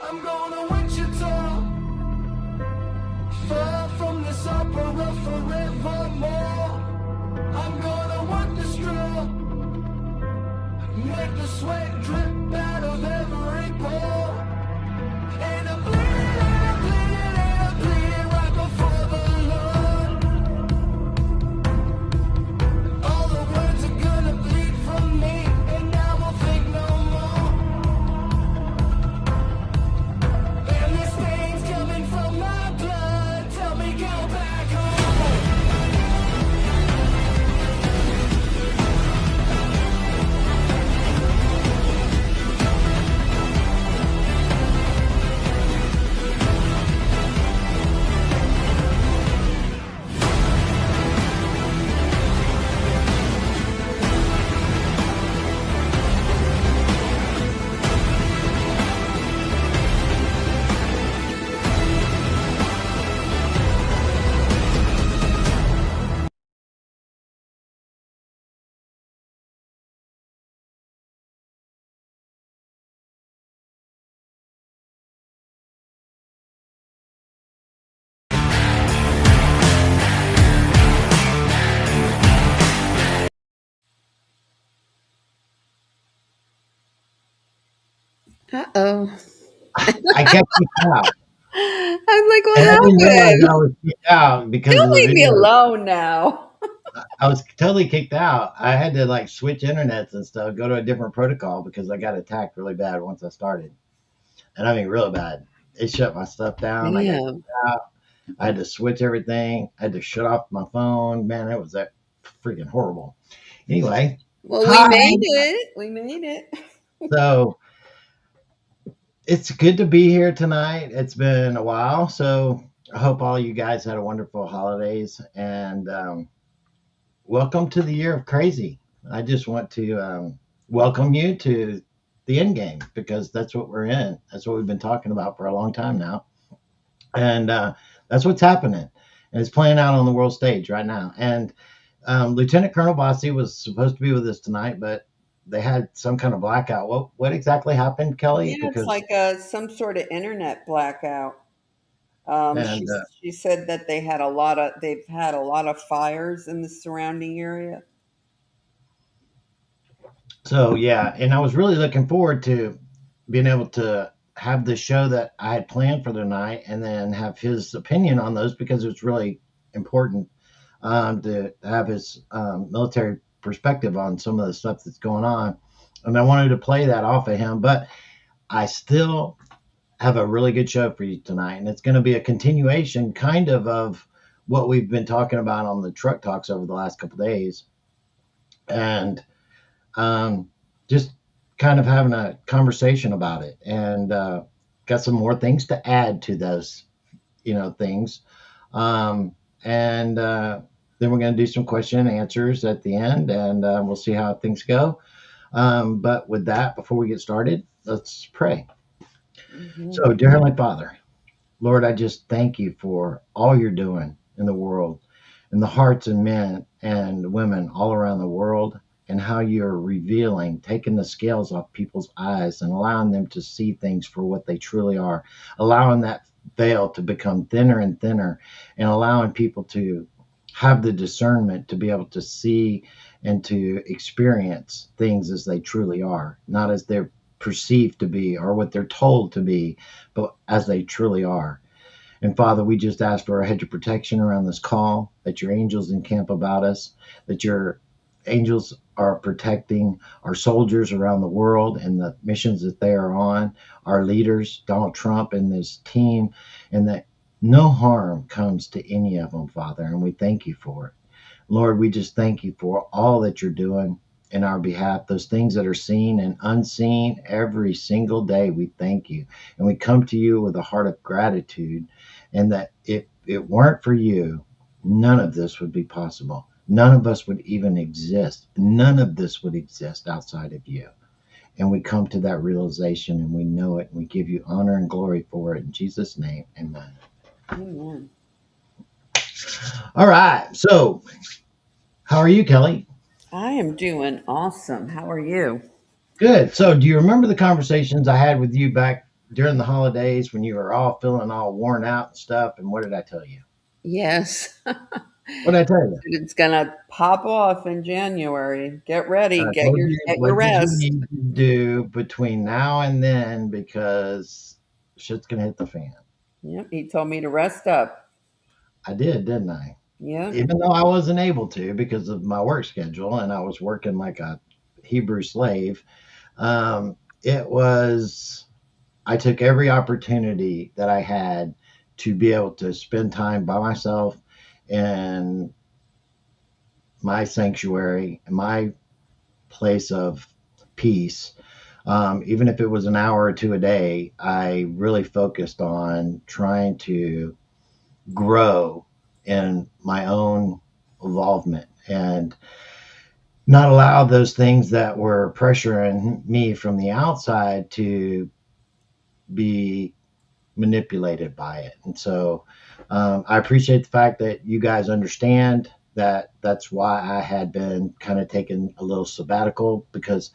I'm gonna Wichita, far from this opera forevermore. I'm gonna work the straw, make the sweat drip out of every pore. And I'm bleeding right before the Lord. All the words are gonna bleed from me, and I won't think no more. And this stain's coming from my blood. Tell me go back home. Uh-oh. I got kicked out. I'm like, what And I didn't realize happened? I was kicked out because of Don't the leave me video. alone now. I was totally kicked out. I had to like switch internets and stuff, go to a different protocol because I got attacked really bad once I started. And I mean, real bad. It shut my stuff down. I got Damn. kicked out. I had to switch everything. I had to shut off my phone. Man, it was that freaking horrible. Anyway, Well, we hi. made it. We made it. So it's good to be here tonight. It's been a while. So I hope all you guys had a wonderful holidays and welcome to the year of crazy. I just want to welcome you to the end game because that's what we're in. That's what we've been talking about for a long time now. And that's what's happening. And it's playing out on the world stage right now. And Lieutenant Colonel Bosi was supposed to be with us tonight, but they had some kind of blackout. What exactly happened, Kelly? Yeah, it's Because like some sort of internet blackout. and She said that they've had a lot of fires in the surrounding area. so yeah, and I was really looking forward to being able to have the show that I had planned for the night, and then have his opinion on those because it's really important to have his military perspective on some of the stuff that's going on. And I wanted to play that off of him, but I still have a really good show for you tonight, and it's going to be a continuation, kind of what we've been talking about on the truck talks over the last couple of days, and um, just kind of having a conversation about it, and got some more things to add to those, things, um, and then we're going to do some question and answers at the end, and we'll see how things go. But with that, before we get started, let's pray. Hmm. So, dear Heavenly Father, Lord, I just thank you for all you're doing in the world, in the hearts of men and women all around the world, and how you're revealing, taking the scales off people's eyes and allowing them to see things for what they truly are, allowing that veil to become thinner and thinner, and allowing people to have the discernment to be able to see and to experience things as they truly are, not as they're perceived to be or what they're told to be, but as they truly are. And Father, we just ask for a hedge of protection around this call, that your angels encamp about us, that your angels are protecting our soldiers around the world and the missions that they are on, our leaders, Donald Trump and his team, and that no harm comes to any of them, Father. And we thank you for it. Lord, we just thank you for all that you're doing in our behalf, those things that are seen and unseen every single day. We thank you. And we come to you with a heart of gratitude, and that if it weren't for you, none of this would be possible. None of us would even exist. None of this would exist outside of you. And we come to that realization and we know it, and we give you honor and glory for it. In Jesus' name, amen. Amen. All right. So, how are you, Kelly? I am doing awesome. How are you? Good. So, do you remember the conversations I had with you back? during the holidays when you were all feeling all worn out and stuff. And what did I tell you? Yes. What did I tell you? It's gonna pop off in January. Get ready. I told you, Get your what did you rest. need to do between now and then because shit's gonna hit the fan. Yep. He told me to rest up. I did, didn't I? Yep. Even though I wasn't able to because of my work schedule and I was working like a Hebrew slave. It was, I took every opportunity that I had to be able to spend time by myself in my sanctuary, my place of peace. Even if it was an hour or two a day, I really focused on trying to grow in my own involvement and not allow those things that were pressuring me from the outside to be manipulated by it. And so I appreciate the fact that you guys understand that that's why I had been kind of taking a little sabbatical because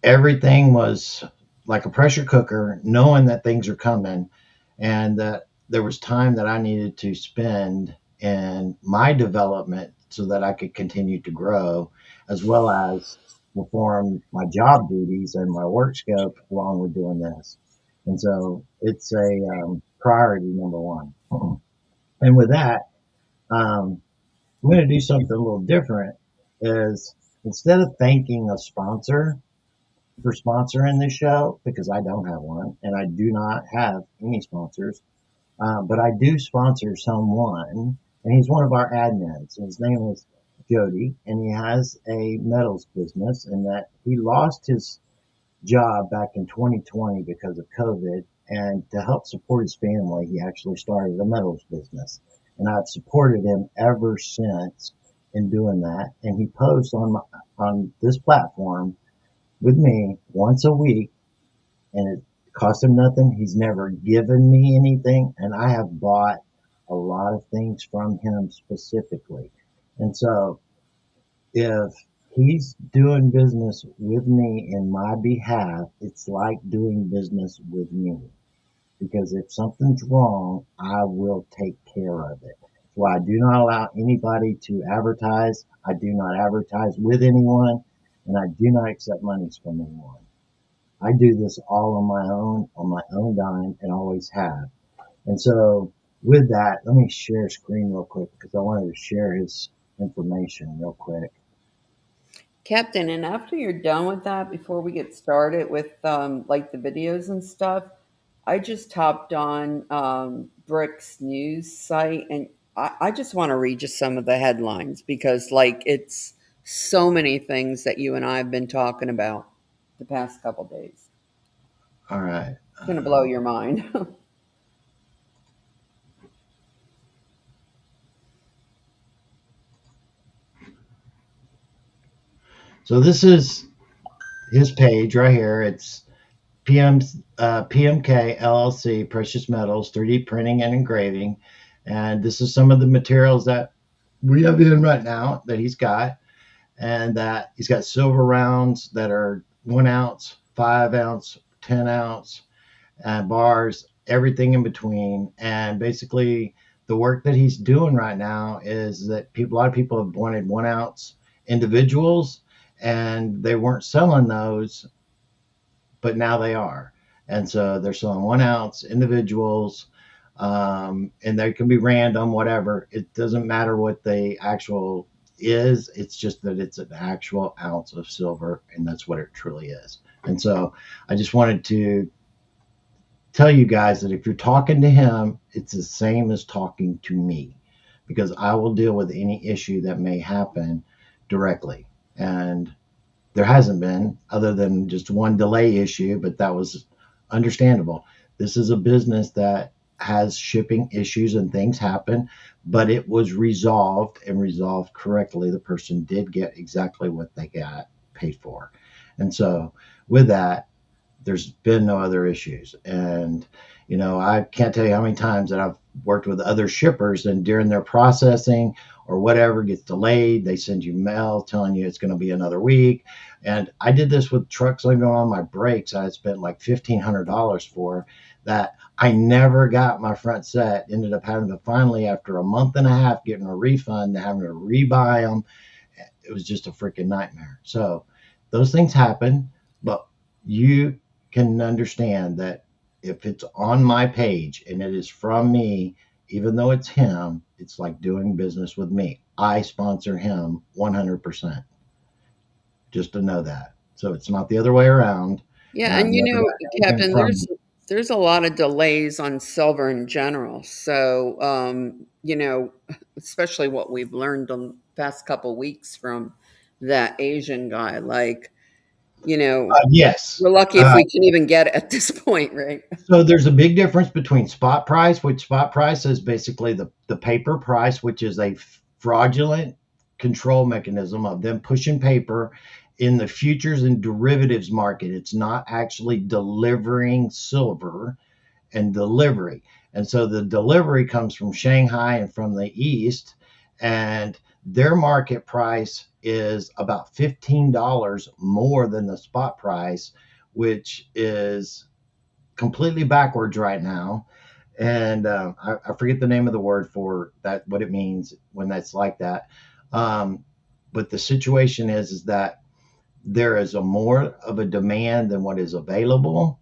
everything was like a pressure cooker, knowing that things are coming and that there was time that I needed to spend in my development so that I could continue to grow as well as perform my job duties and my work scope along with doing this. And so it's a priority number one. And with that, I'm going to do something a little different is instead of thanking a sponsor for sponsoring this show, because I don't have one and I do not have any sponsors, but I do sponsor someone, and he's one of our admins. His name is Jody, and he has a metals business, and that he lost his job back in 2020 because of COVID. And to help support his family, he actually started a metals business. And I've supported him ever since in doing that. And he posts on this platform with me once a week, and it cost him nothing. He's never given me anything, and I have bought a lot of things from him specifically. And so if he's doing business with me in my behalf, it's like doing business with me. Because if something's wrong, I will take care of it. That's why I do not allow anybody to advertise. I do not advertise with anyone, and I do not accept monies from anyone. I do this all on my own dime, and always have. And so, with that, let me share screen real quick because I wanted to share his information real quick. Captain, and after you're done with that, before we get started with like the videos and stuff, I just hopped on Brick's news site, and I just want to read just some of the headlines because like it's so many things that you and I have been talking about the past couple days. All right. It's going to blow your mind. So this is his page right here. It's PMK LLC, Precious Metals, 3D printing and engraving. And this is some of the materials that we have in right now that he's got. And that he's got silver rounds that are 1 ounce, 5 ounce, 10 ounce, bars, everything in between. And basically, the work that he's doing right now is that a lot of people have wanted 1 ounce individuals, and they weren't selling those, but now they are. And so they're selling 1 ounce individuals, and they can be random, whatever. It doesn't matter what the actual is. It's just that it's an actual ounce of silver, and that's what it truly is. And so I just wanted to tell you guys that if you're talking to him, it's the same as talking to me because I will deal with any issue that may happen directly. And there hasn't been, other than just one delay issue, but that was understandable. This is a business that has shipping issues and things happen, but it was resolved and resolved correctly. The person did get exactly what they got paid for. And so, with that, there's been no other issues. And, I can't tell you how many times that I've worked with other shippers and during their processing or whatever gets delayed, they send you mail telling you it's going to be another week. And I did this with trucks going on my brakes. I had spent like $1,500 for that. I never got my front set, ended up having to finally, after a month and a half, getting a refund, having to rebuy them. It was just a freaking nightmare. So those things happen, but you can understand that if it's on my page and it is from me, even though it's him, it's like doing business with me. I sponsor him 100%, just to know that. So it's not the other way around. And Yeah, I've and never got anything Captain, from. there's a lot of delays on silver in general. So, especially what we've learned the past couple weeks from that Asian guy. Like, Yes. we're lucky if we can even get it at this point, right? So there's a big difference between spot price, which spot price is basically the paper price, which is a fraudulent control mechanism of them pushing paper in the futures and derivatives market. It's not actually delivering silver and delivery. And so the delivery comes from Shanghai and from the East, and their market price is about $15 more than the spot price, which is completely backwards right now. And I forget the name of the word for that, what it means when that's like that. But the situation is that there is a more of a demand than what is available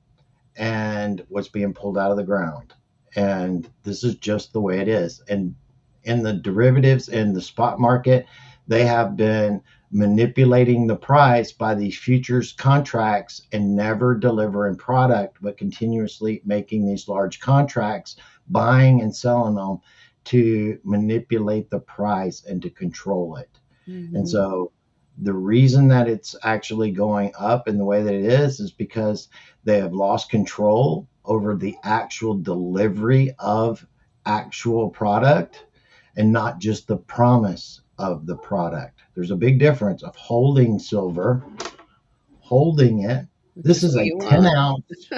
and what's being pulled out of the ground. And this is just the way it is. And in the derivatives and the spot market, they have been manipulating the price by these futures contracts and never delivering product, but continuously making these large contracts, buying and selling them to manipulate the price and to control it. And Mhm. so the reason that it's actually going up in the way that it is because they have lost control over the actual delivery of actual product and not just the promise of the product. There's a big difference of holding silver, holding it. Which This is is what a you 10 want. ounce,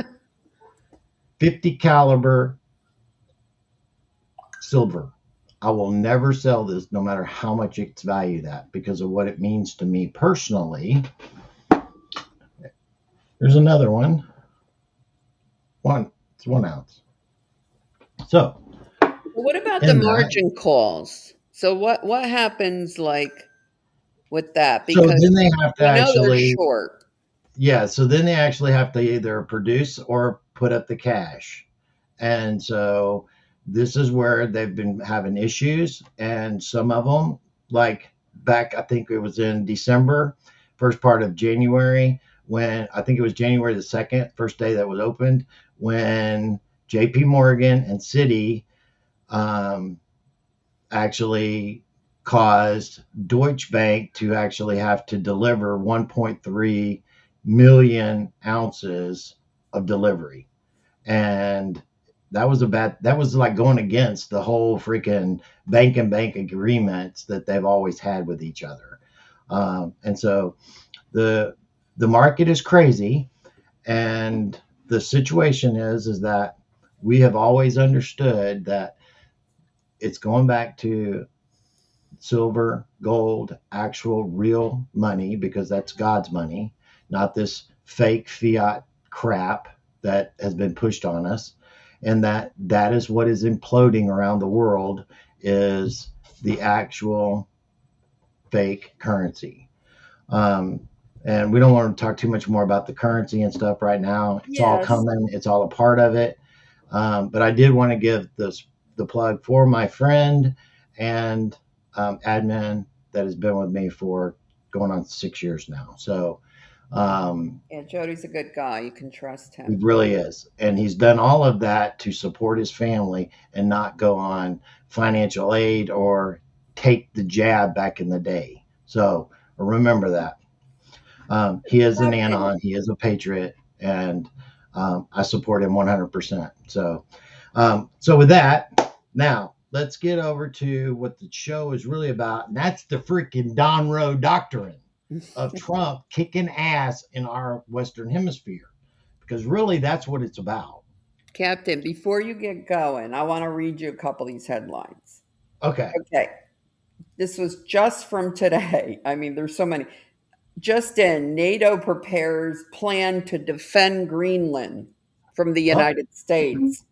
50 caliber silver. I will never sell this no matter how much it's valued at because of what it means to me personally. There's another one. It's 1 ounce. So What about the in that, margin calls? So what happens like with that? so Because then they have to we know they're actually, short. yeah, so then they actually have to either produce or put up the cash. And so this is where they've been having issues. And some of them, like back, I think it was in December, first part of January, when I think it was January the 2nd, first day that was opened, when JP Morgan and Citi um, actually caused Deutsche Bank to actually have to deliver 1.3 million ounces of delivery. And that was like going against the whole freaking bank and bank agreements that they've always had with each other. And so the the market is crazy, and the situation is that we have always understood that it's going back to silver, gold, actual real money, because that's God's money, not this fake fiat crap that has been pushed on us. And that is what is imploding around the world is the actual fake currency. Um, and we don't want to talk too much more about the currency and stuff right now. It's all Yes. coming. It's all a part of it. But I did want to give the plug for my friend and admin that has been with me for going on 6 years now. So Yeah, Jody's a good guy. You can trust he him. really is. And he's done all of that to support his family and not go on financial aid or take the jab back in the day. So remember that. He is an Captain, Anon, he is a patriot, and I support him 100%. So with that, now let's get over to what the show is really about, and that's the freaking Don Rowe doctrine of Trump kicking ass in our Western Hemisphere. because really that's what it's about. Captain, before you get going, I want to read you a couple of these headlines. Okay. Okay. This was just from today. I mean, there's so many. Just in, NATO prepares plan to defend Greenland from the Oh, United States.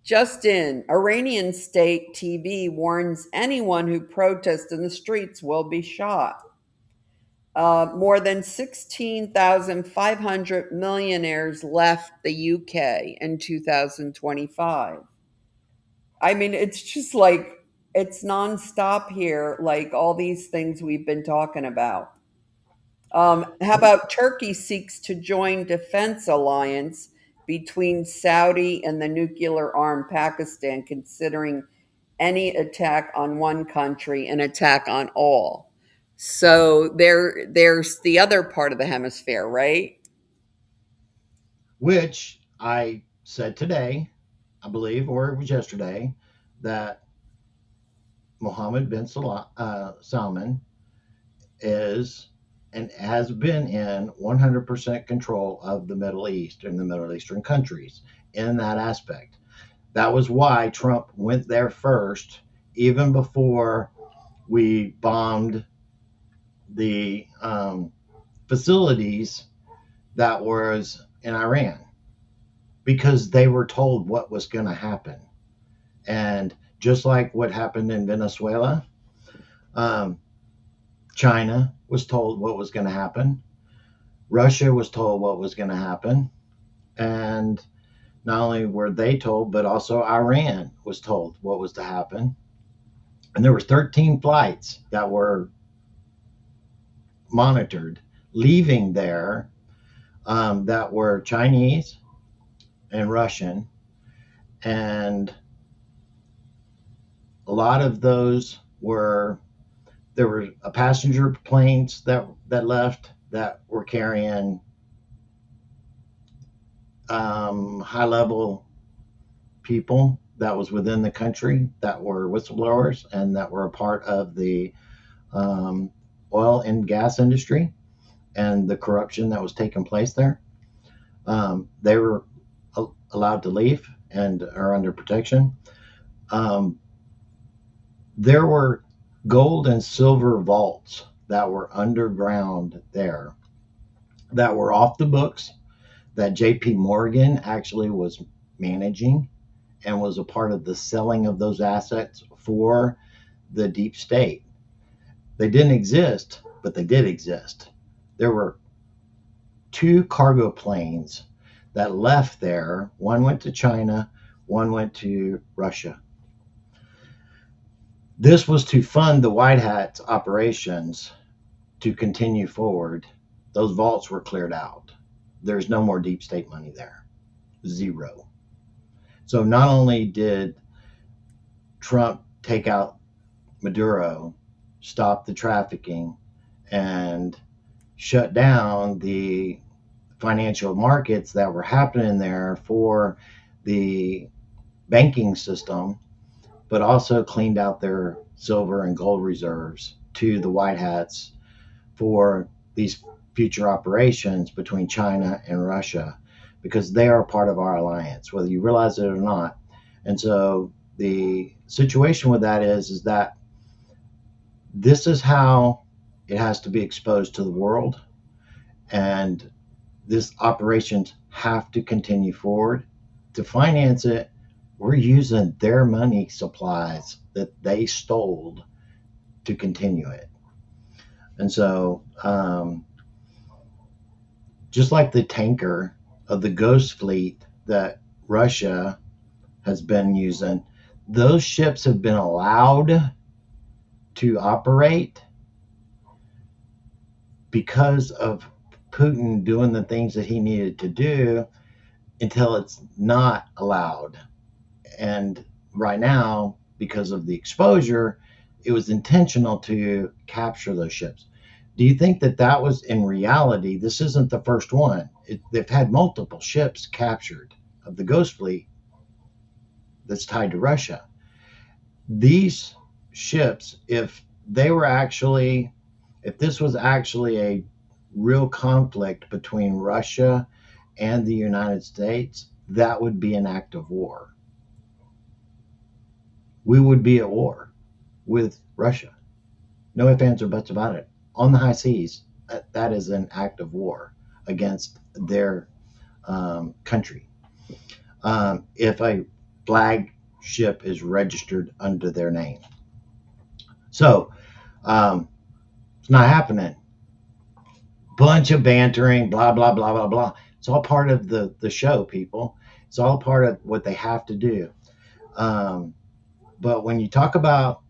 Just in, Iranian state TV warns anyone who protests in the streets will be shot. More than 16,500 millionaires left the UK in 2025. I mean, it's just like, it's nonstop here, like all these things we've been talking about. How about Turkey seeks to join defense alliance between Saudi and the nuclear armed Pakistan, considering any attack on one country an attack on all. So there's the other part of the hemisphere, right? which I said today, I believe, or it was yesterday, that Mohammed bin Salman is and has been in 100% control of the Middle East and the Middle Eastern countries in that aspect. That was why Trump went there first, even before we bombed the facilities that was in Iran, because they were told what was going to happen. And just like what happened in Venezuela, um, China was told what was going to happen. Russia was told what was going to happen. And not only were they told, but also Iran was told what was to happen. And there were 13 flights that were monitored leaving there, that were Chinese and Russian. And a lot of those were, there were passenger planes that left that were carrying high level people that was within the country that were whistleblowers and that were a part of the um, oil and gas industry and the corruption that was taking place there. They were allowed to leave and are under protection. Um, there were gold and silver vaults that were underground there that were off the books, that JP Morgan actually was managing and was a part of the selling of those assets for the deep state. They didn't exist, but they did exist. There were two cargo planes that left there. One went to China, one went to Russia. This was to fund the White Hat's operations to continue forward. Those vaults were cleared out. There's no more deep state money there. Zero. So not only did Trump take out Maduro, stop the trafficking, and shut down the financial markets that were happening there for the banking system, but also cleaned out their silver and gold reserves to the White Hats for these future operations between China and Russia, because they are part of our alliance, whether you realize it or not. And so the situation with that is that this is how it has to be exposed to the world, and this operations have to continue forward. To finance it, we're using their money supplies that they stole to continue it. And so, just like the tanker of the Ghost Fleet that Russia has been using, those ships have been allowed to operate because of Putin doing the things that he needed to do until it's not allowed. And right now, because of the exposure, it was intentional to capture those ships. Do you think that that was in reality? This isn't the first one. They've had multiple ships captured of the Ghost Fleet that's tied to Russia. These ships, if this was actually a real conflict between Russia and the United States, that would be an act of war. We would be at war with Russia. No ifs, ands, or buts about it. On the high seas, that is an act of war against their country. If a flagship is registered under their name. So it's not happening. Bunch of bantering, blah, blah, blah, blah, blah. It's all part of the show, people. It's all part of what they have to do. But when you talk about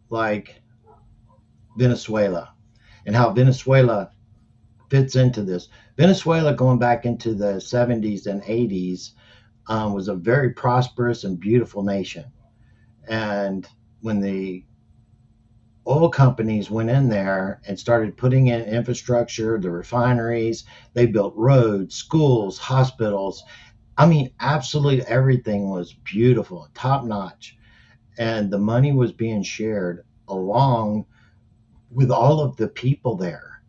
like Venezuela and how Venezuela fits into this, Venezuela going back into the 70s and 80s was a very prosperous and beautiful nation. And when the oil companies went in there and started putting in infrastructure, the refineries, they built roads, schools, hospitals. I mean, absolutely everything was beautiful, top notch. And the money was being shared along with all of the people there.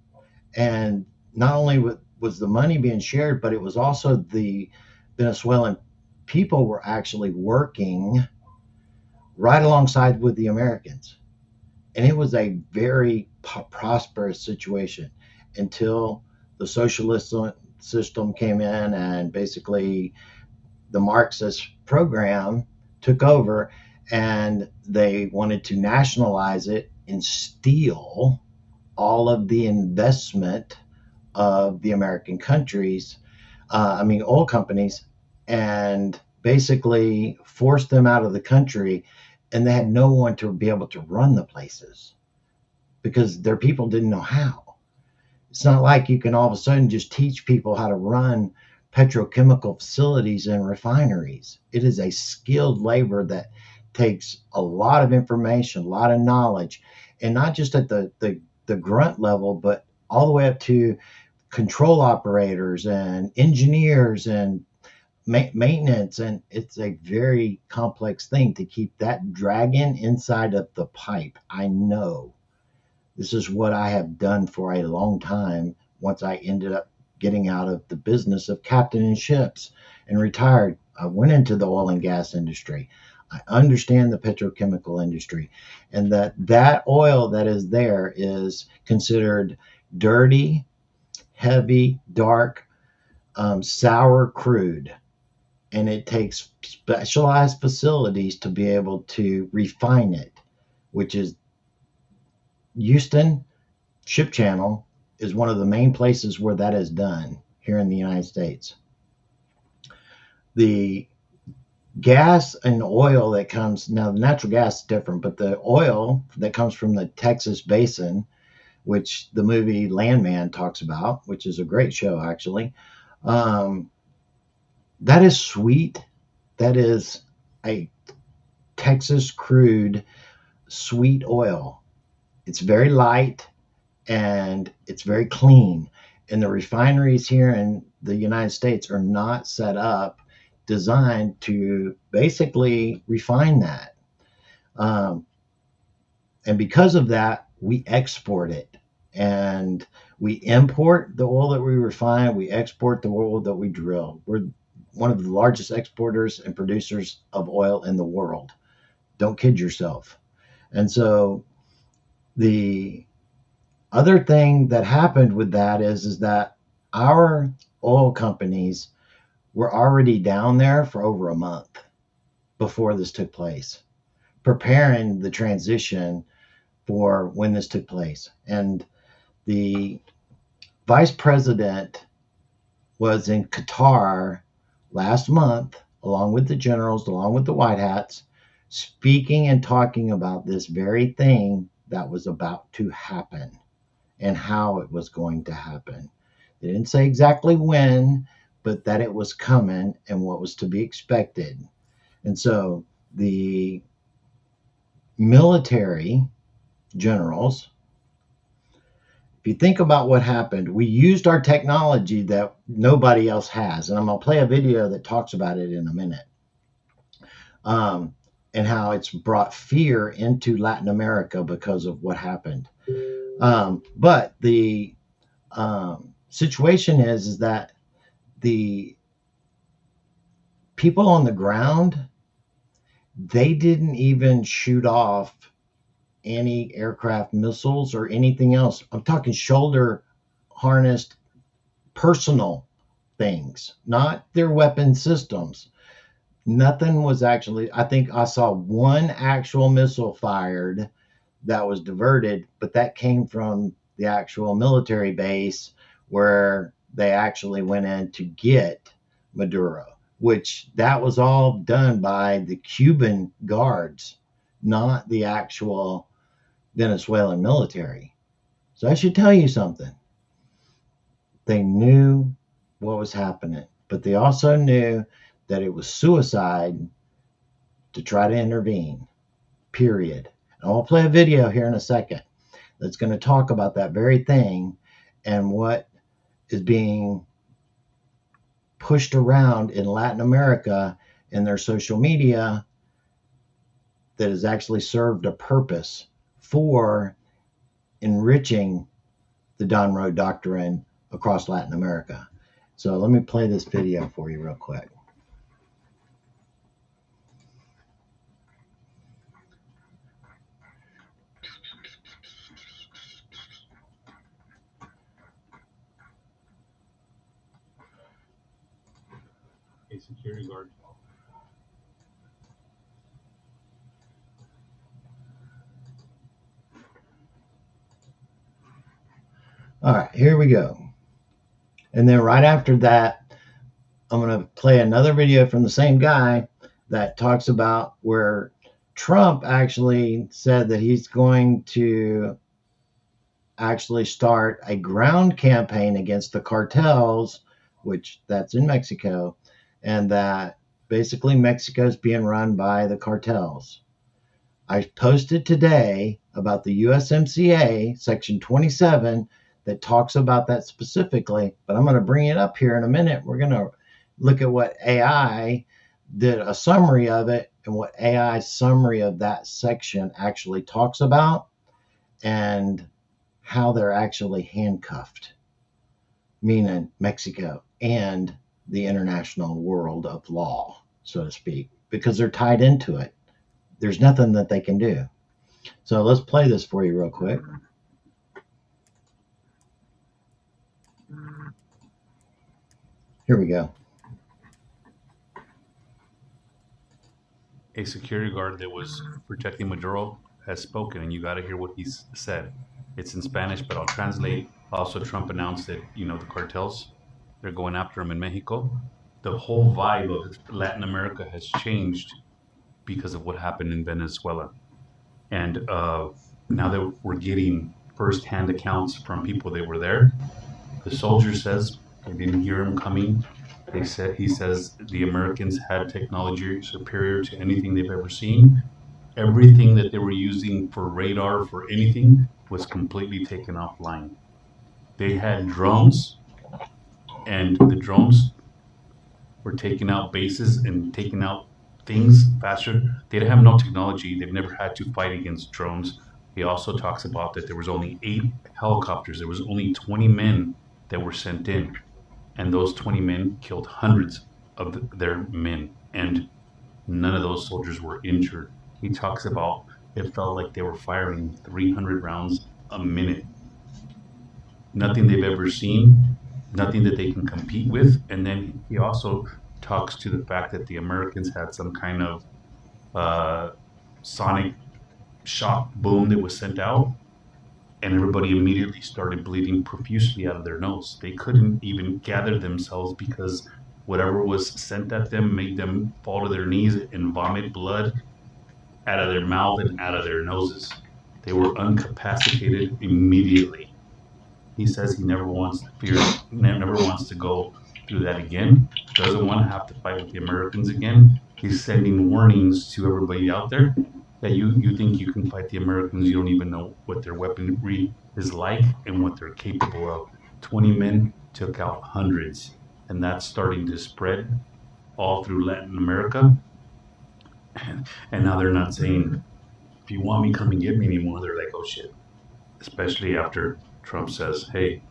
And not only was the money being shared, but it was also the Venezuelan people were actually working right alongside with the Americans. And it was a very prosperous situation until the socialist system came in and basically the Marxist program took over and they wanted to nationalize it and steal all of the investment of the American countries, oil companies, and basically forced them out of the country. And they had no one to be able to run the places because their people didn't know how. It's not like you can all of a sudden just teach people how to run petrochemical facilities and refineries. It is a skilled labor that takes a lot of information, a lot of knowledge, and not just at the grunt level, but all the way up to control operators and engineers and maintenance. And it's a very complex thing to keep that dragon inside of the pipe. I know this is what I have done for a long time once I ended up getting out of the business of captaining ships and retired. I went into the oil and gas industry. I understand the petrochemical industry, and that oil that is there is considered dirty, heavy, dark, sour crude. And it takes specialized facilities to be able to refine it, which is Houston Ship Channel is one of the main places where that is done here in the United States. The gas and oil that comes, now the natural gas is different, but the oil that comes from the Texas basin, which the movie Landman talks about, which is a great show actually, that is sweet. That is a Texas crude sweet oil. It's very light and it's very clean. And the refineries here in the United States are not set up, designed to basically refine that. And because of that, we export it. And we import the oil that we refine, we export the oil that we drill. We're one of the largest exporters and producers of oil in the world. Don't kid yourself. And so the other thing that happened with that is that our oil companies were already down there for over a month before this took place, preparing the transition for when this took place. And the vice president was in Qatar last month, along with the generals, along with the white hats, speaking and talking about this very thing that was about to happen and how it was going to happen. They didn't say exactly when, but that it was coming and what was to be expected. And so the military generals, if you think about what happened, we used our technology that nobody else has. And I'm going to play a video that talks about it in a minute. And how it's brought fear into Latin America because of what happened. But the situation is that the people on the ground, they didn't even shoot off any aircraft missiles or anything else. I'm talking shoulder harnessed personal things, not their weapon systems. Nothing was actually, I think I saw one actual missile fired that was diverted, but that came from the actual military base where they actually went in to get Maduro, which that was all done by the Cuban guards, not the actual Venezuelan military. So I should tell you something. They knew what was happening, but they also knew that it was suicide to try to intervene, period. And I'll play a video here in a second that's going to talk about that very thing and what is being pushed around in Latin America in their social media that has actually served a purpose for enriching the Don Road Doctrine across Latin America. So let me play this video for you real quick. A security guard. All right, here we go. And then right after that, I'm going to play another video from the same guy that talks about where Trump actually said that he's going to actually start a ground campaign against the cartels, which that's in Mexico, and that basically Mexico is being run by the cartels. I posted today about the USMCA section 27 that talks about that specifically, but I'm going to bring it up here in a minute. We're going to look at what AI did a summary of it and what AI summary of that section actually talks about and how they're actually handcuffed, meaning Mexico and the international world of law, so to speak, because they're tied into it. There's nothing that they can do. So let's play this for you real quick. Here we go. A security guard that was protecting Maduro has spoken, and you got to hear what he's said. It's in Spanish, but I'll translate. Also, Trump announced that, the cartels, they're going after him in Mexico. The whole vibe of Latin America has changed because of what happened in Venezuela. And now that we're getting first-hand accounts from people that were there, the soldier says they didn't hear him coming. He says the Americans had technology superior to anything they've ever seen. Everything that they were using for radar, for anything, was completely taken offline. They had drones, and the drones were taking out bases and taking out things faster. They didn't have no technology. They've never had to fight against drones. He also talks about that there was only 8 helicopters. There was only 20 men that were sent in. And those 20 men killed hundreds of their men. And none of those soldiers were injured. He talks about it felt like they were firing 300 rounds a minute. Nothing they've ever seen, nothing that they can compete with. And then he also talks to the fact that the Americans had some kind of sonic shock boom that was sent out, and everybody immediately started bleeding profusely out of their nose. They couldn't even gather themselves because whatever was sent at them made them fall to their knees and vomit blood out of their mouth and out of their noses. They were incapacitated immediately. He says he never wants to go through that again. Doesn't want to have to fight with the Americans again. He's sending warnings to everybody out there that you think you can fight the Americans. You don't even know what their weaponry is like and what they're capable of. 20 men took out hundreds, and that's starting to spread all through Latin America. And now they're not saying, if you want me, come and get me anymore. They're like, oh shit. Especially after Trump says, hey,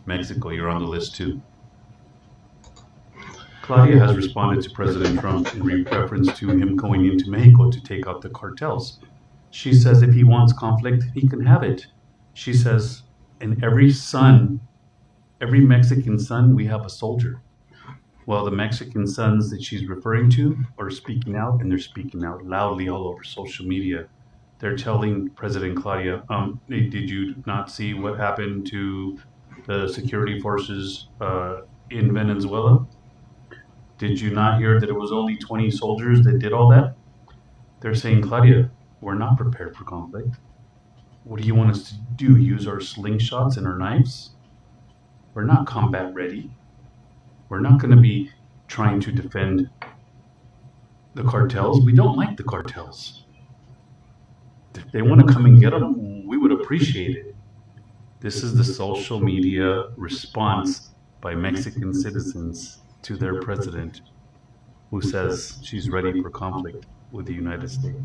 Mexico, you're on the list too. Claudia has responded to President Trump in reference to him going into Mexico to take out the cartels. She says if he wants conflict, he can have it. She says, in every Mexican son, we have a soldier. Well, the Mexican sons that she's referring to are speaking out, and they're speaking out loudly all over social media. They're telling President Claudia, did you not see what happened to the security forces in Venezuela? Did you not hear that it was only 20 soldiers that did all that? They're saying, Claudia, we're not prepared for conflict. What do you want us to do? Use our slingshots and our knives? We're not combat ready. We're not going to be trying to defend the cartels. We don't like the cartels. If they want to come and get them, we would appreciate it. This is the social media response by Mexican citizens to their president, who says she's ready for conflict with the United States.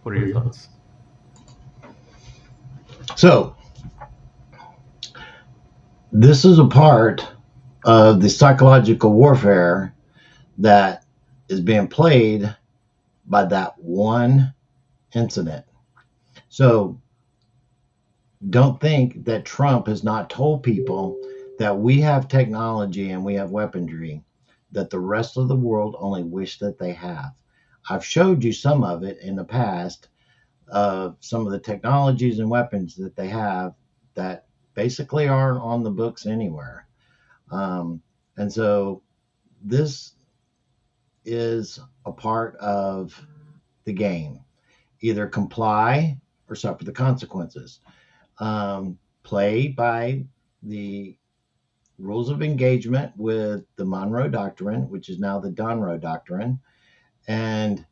What are your thoughts? So, this is a part of the psychological warfare that is being played by that one incident. So, don't think that Trump has not told people that we have technology and we have weaponry that the rest of the world only wish that they have. I've showed you some of it in the past of some of the technologies and weapons that they have that basically aren't on the books anywhere. And so this is a part of the game. Either comply or suffer the consequences. Play by the rules of engagement with the Monroe Doctrine, which is now the Donroe Doctrine, and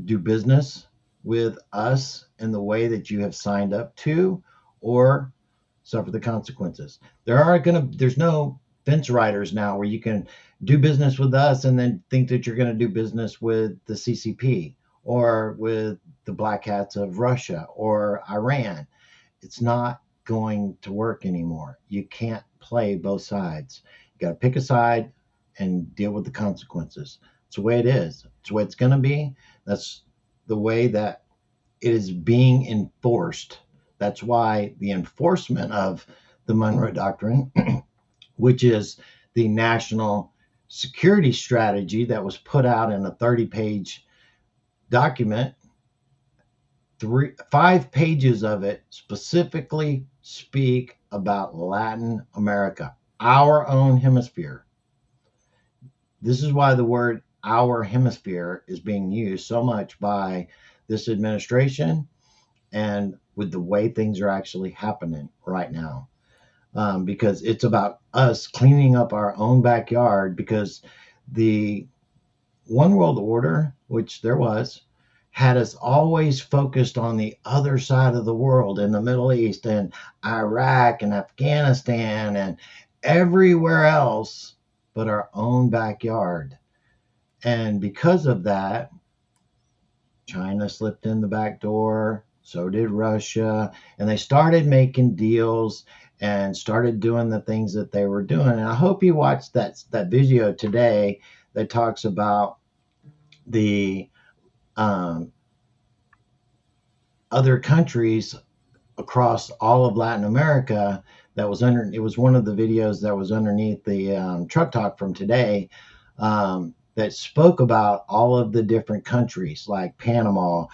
do business with us in the way that you have signed up to, or suffer the consequences. There's no fence riders now where you can do business with us and then think that you're going to do business with the CCP or with the black hats of Russia or Iran. It's not going to work anymore. You can't play both sides. You got to pick a side and deal with the consequences. It's the way it is. It's the way it's going to be. That's the way that it is being enforced. That's why the enforcement of the Monroe Doctrine, which is the national security strategy that was put out in a 30-page document, 5 pages of it specifically speak about Latin America, our own hemisphere. This is why the word our hemisphere is being used so much by this administration and with the way things are actually happening right now. Because it's about us cleaning up our own backyard, because the one world order, which there was, had us always focused on the other side of the world, in the Middle East and Iraq and Afghanistan and everywhere else but our own backyard. And because of that, China slipped in the back door, so did Russia, and they started making deals and started doing the things that they were doing. And I hope you watched that video today that talks about the other countries across all of Latin America. It was one of the videos that was underneath the Truck Talk from today, that spoke about all of the different countries like Panama,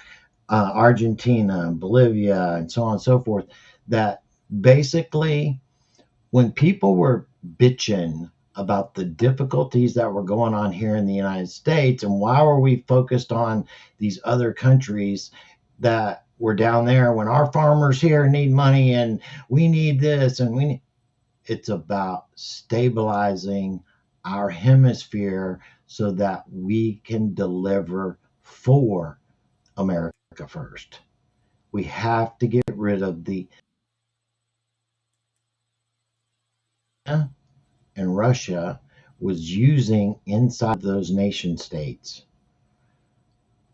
Argentina, Bolivia, and so on and so forth, that basically when people were bitching about the difficulties that were going on here in the United States and why were we focused on these other countries that were down there when our farmers here need money and we need this and it's about stabilizing our hemisphere so that we can deliver for America first. We have to get rid of the and Russia was using inside those nation states.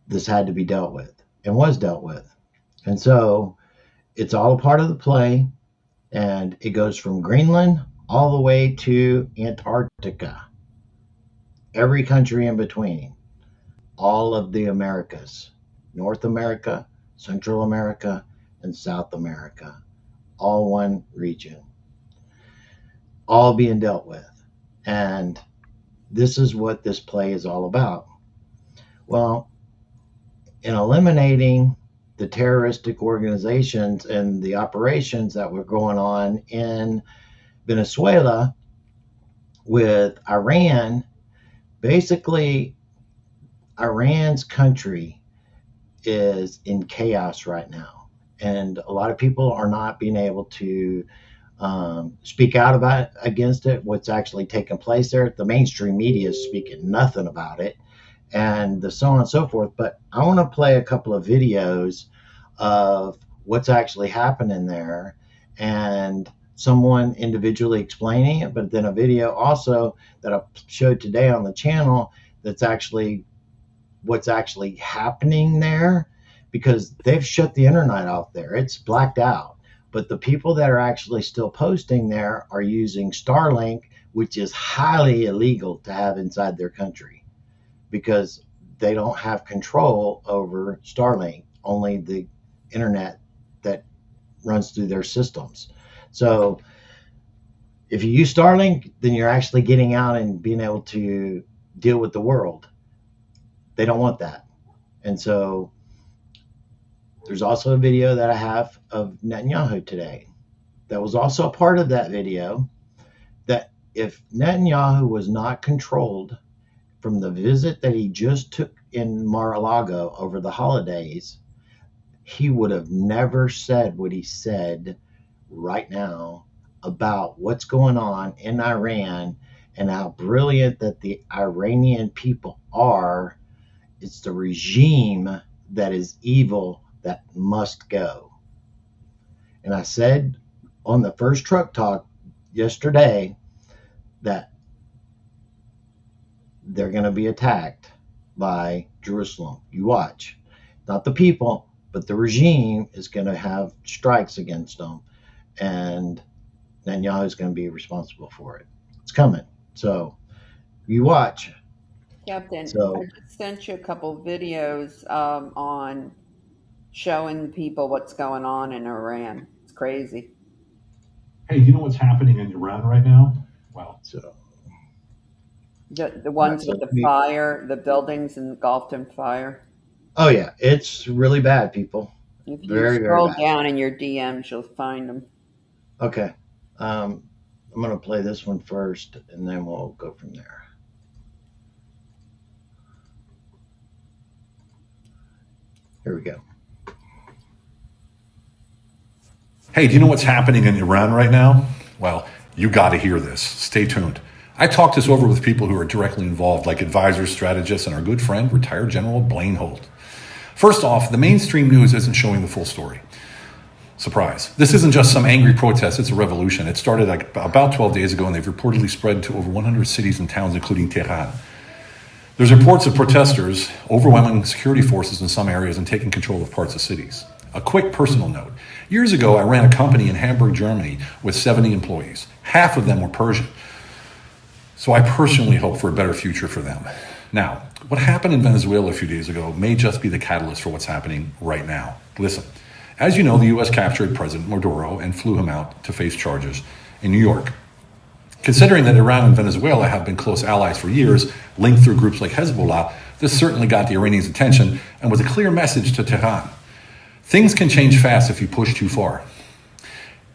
This had to be dealt with and was dealt with. And so it's all a part of the play, and it goes from Greenland all the way to Antarctica, every country in between, all of the Americas, North America, Central America, and South America, all one region, all being dealt with. And this is what this play is all about. Well, in eliminating the terroristic organizations and the operations that were going on in Venezuela with Iran, basically Iran's country is in chaos right now. And a lot of people are not being able to speak out against it, what's actually taking place there. The mainstream media is speaking nothing about it, and the so on and so forth. But I want to play a couple of videos of what's actually happening there, and someone individually explaining it, but then a video also that I showed today on the channel that's actually what's actually happening there, because they've shut the internet off there. It's blacked out. But the people that are actually still posting there are using Starlink, which is highly illegal to have inside their country, because they don't have control over Starlink, only the internet that runs through their systems. So if you use Starlink, then you're actually getting out and being able to deal with the world. They don't want that. And so there's also a video that I have of Netanyahu today that was also a part of that video, that if Netanyahu was not controlled from the visit that he just took in Mar-a-Lago over the holidays, he would have never said what he said right now about what's going on in Iran and how brilliant that the Iranian people are. It's the regime that is evil that must go. And I said on the first truck talk yesterday that they're going to be attacked by Jerusalem. You watch. Not the people, but the regime is going to have strikes against them, and Netanyahu is going to be responsible for it. It's coming. So you watch. Captain, So- I just sent you a couple videos on showing people what's going on in Iran. It's crazy. Hey, do you know what's happening in Iran right now? Wow. So The ones so with the we- fire, the buildings engulfed in fire. oh yeah, it's really bad, people. If you Very, very scroll bad. down in your DMs, you'll find them. Okay. I'm going to play this one first, and then we'll go from there. Here we go. Hey, do you know what's happening in Iran right now? Well, you got to hear this. Stay tuned. I talked this over with people who are directly involved, like advisors, strategists, and our good friend, retired General Blaine Holt. First off, the mainstream news isn't showing the full story. Surprise. This isn't just some angry protest, it's a revolution. It started about 12 days ago, and they've reportedly spread to over 100 cities and towns, including Tehran. There's reports of protesters overwhelming security forces in some areas and taking control of parts of cities. A quick personal note. Years ago, I ran a company in Hamburg, Germany with 70 employees. Half of them were Persian. So I personally hope for a better future for them. Now, what happened in Venezuela a few days ago may just be the catalyst for what's happening right now. Listen, as you know, the U.S. captured President Maduro and flew him out to face charges in New York. Considering that Iran and Venezuela have been close allies for years, linked through groups like Hezbollah, this certainly got the Iranians' attention and was a clear message to Tehran. Things can change fast if you push too far.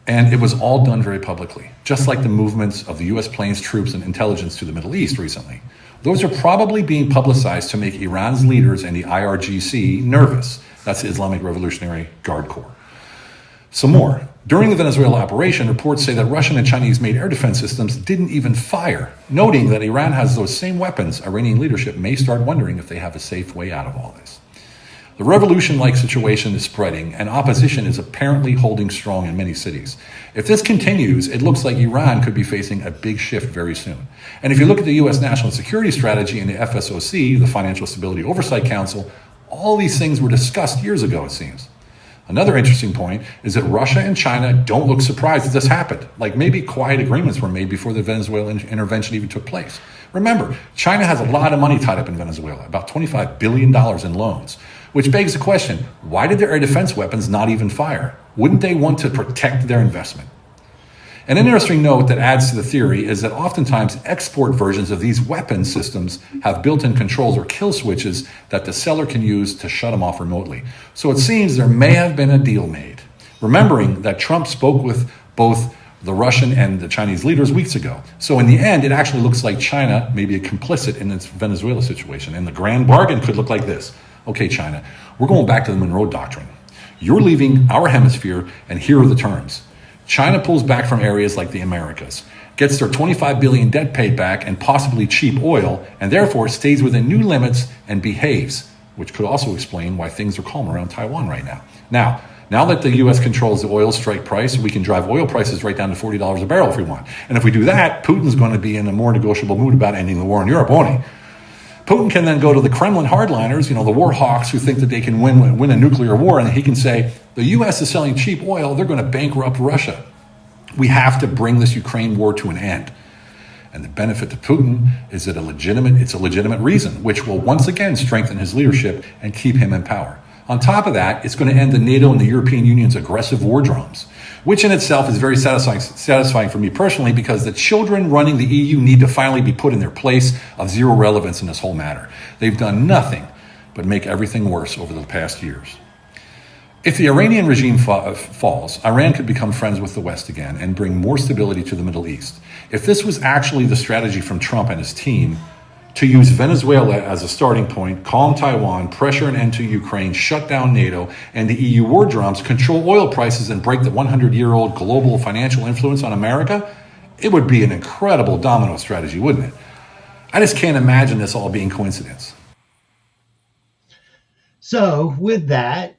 And it was all done very publicly, just like the movements of the U.S. planes, troops, and intelligence to the Middle East recently. Those are probably being publicized to make Iran's leaders and the IRGC nervous. That's the Islamic Revolutionary Guard Corps. Some more. During the Venezuela operation, reports say that Russian and Chinese-made air defense systems didn't even fire, noting that Iran has those same weapons. Iranian leadership may start wondering if they have a safe way out of all this. The revolution-like situation is spreading, and opposition is apparently holding strong in many cities. If this continues, it looks like Iran could be facing a big shift very soon. And if you look at the U.S. National Security Strategy and the FSOC, the Financial Stability Oversight Council, all these things were discussed years ago, it seems. Another interesting point is that Russia and China don't look surprised that this happened. Like maybe quiet agreements were made before the Venezuelan intervention even took place. Remember, China has a lot of money tied up in Venezuela, about $25 billion in loans, which begs the question, why did their air defense weapons not even fire? Wouldn't they want to protect their investment? An interesting note that adds to the theory is that oftentimes export versions of these weapon systems have built-in controls or kill switches that the seller can use to shut them off remotely. So it seems there may have been a deal made. Remembering that Trump spoke with both the Russian and the Chinese leaders weeks ago. So in the end, it actually looks like China may be complicit in this Venezuela situation. And the grand bargain could look like this. Okay, China, we're going back to the Monroe Doctrine. You're leaving our hemisphere, and here are the terms. China pulls back from areas like the Americas, gets their $25 billion debt paid back and possibly cheap oil, and therefore stays within new limits and behaves, which could also explain why things are calm around Taiwan right now. Now that the U.S. controls the oil strike price, we can drive oil prices right down to $40 a barrel if we want. And if we do that, Putin's going to be in a more negotiable mood about ending the war in Europe, won't he? Putin can then go to the Kremlin hardliners, the war hawks who think that they can win a nuclear war, and he can say, the U.S. is selling cheap oil, they're going to bankrupt Russia. We have to bring this Ukraine war to an end. And the benefit to Putin is that it's a legitimate reason, which will once again strengthen his leadership and keep him in power. On top of that, it's going to end the NATO and the European Union's aggressive war drums, which in itself is very satisfying for me personally, because the children running the EU need to finally be put in their place of zero relevance in this whole matter. They've done nothing but make everything worse over the past years. If the Iranian regime falls, Iran could become friends with the West again and bring more stability to the Middle East. If this was actually the strategy from Trump and his team, to use Venezuela as a starting point, calm Taiwan, pressure an end to Ukraine, shut down NATO and the EU war drums, control oil prices, and break the 100-year-old global financial influence on America, it would be an incredible domino strategy, wouldn't it? I just can't imagine this all being coincidence. So with that,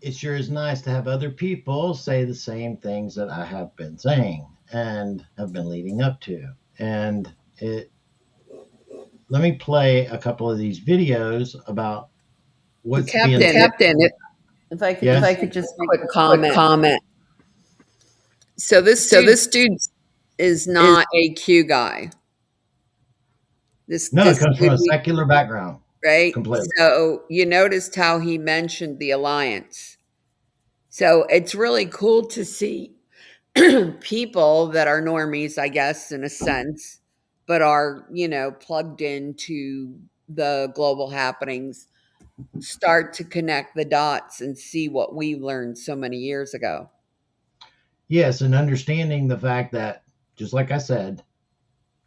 it sure is nice to have other people say the same things that I have been saying and have been leading up to. And let me play a couple of these videos about what's Captain, if I could just make a comment. So this dude is not a Q guy. It comes from a secular background. Right? Completely. So you noticed how he mentioned the alliance. So it's really cool to see people that are normies, I guess, in a sense, but are, plugged into the global happenings, start to connect the dots and see what we learned so many years ago. Yes, and understanding the fact that, just like I said,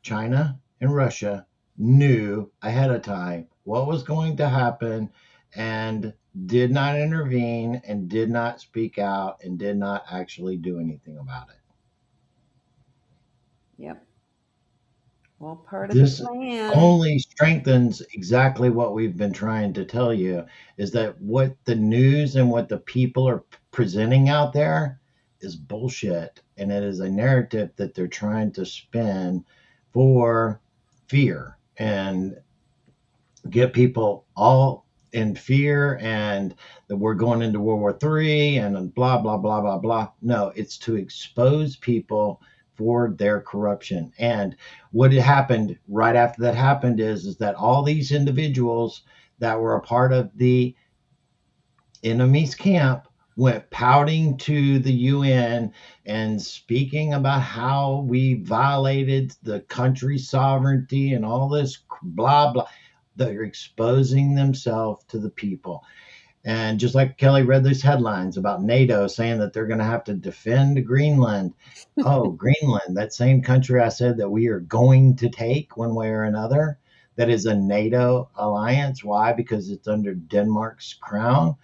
China and Russia knew ahead of time what was going to happen and did not intervene and did not speak out and did not actually do anything about it. Yep. Well, part of This the plan only strengthens exactly what we've been trying to tell you, is that what the news and what the people are presenting out there is bullshit. And it is a narrative that they're trying to spin for fear and get people all in fear and that we're going into World War III and blah, blah, blah, blah, blah. No, it's to expose people for their corruption. And what had happened right after that happened is that all these individuals that were a part of the enemy's camp went pouting to the UN and speaking about how we violated the country's sovereignty and all this blah, blah. They're exposing themselves to the people. And just like Kelly read these headlines about NATO saying that they're going to have to defend Greenland. Oh, Greenland, that same country I said that we are going to take one way or another, that is a NATO alliance. Why? Because it's under Denmark's crown.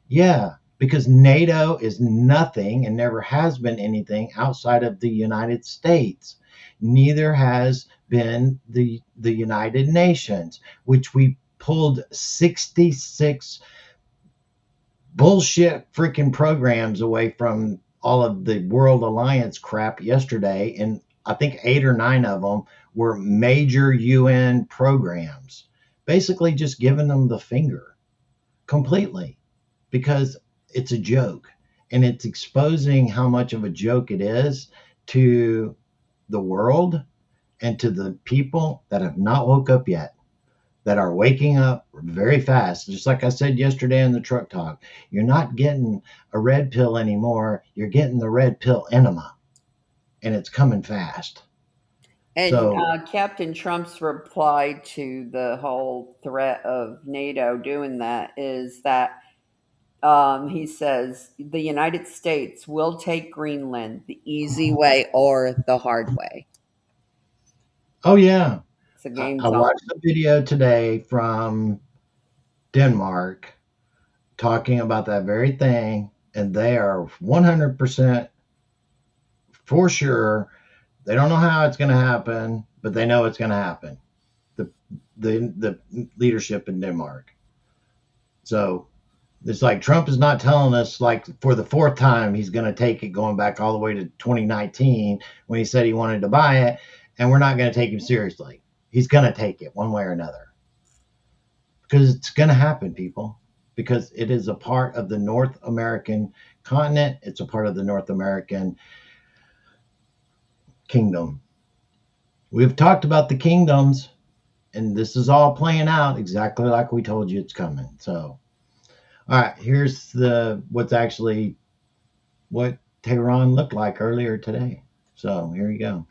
Yeah, because NATO is nothing and never has been anything outside of the United States. Neither has been the United Nations, which we pulled 66 bullshit freaking programs away from all of the World Alliance crap yesterday. And I think 8 or 9 of them were major UN programs, basically just giving them the finger completely because it's a joke. And it's exposing how much of a joke it is to the world and to the people that have not woke up yet, that are waking up very fast. Just like I said yesterday in the truck talk, you're not getting a red pill anymore. You're getting the red pill enema, and it's coming fast. And So, Captain Trump's reply to the whole threat of NATO doing that is that he says the United States will take Greenland the easy way or the hard way. oh yeah, So I game's on. watched a video today from Denmark talking about that very thing, and they are 100% for sure. They don't know how it's going to happen, but they know it's going to happen. The, the leadership in Denmark. So it's like Trump is not telling us, like, for the fourth time he's going to take it, going back all the way to 2019 when he said he wanted to buy it, and we're not going to take him seriously. He's going to take it one way or another, because it's going to happen, people, because it is a part of the North American continent. It's a part of the North American kingdom. We've talked about the kingdoms, and this is all playing out exactly like we told you it's coming. So, all right, here's what Tehran looked like earlier today. So here you go.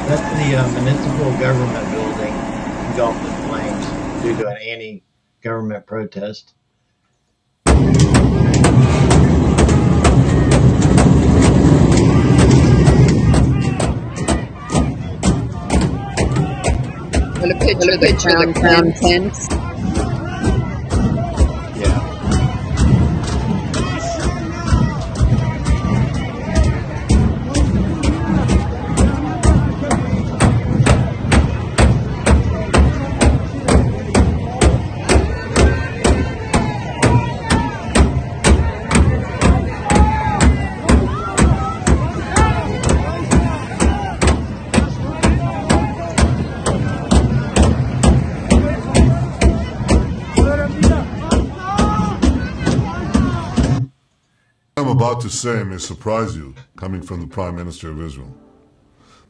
That's the municipal government building engulfed in flames due to an anti-government protest. Put a picture of the crown prince. Yeah. What I'm about to say may surprise you, coming from the Prime Minister of Israel.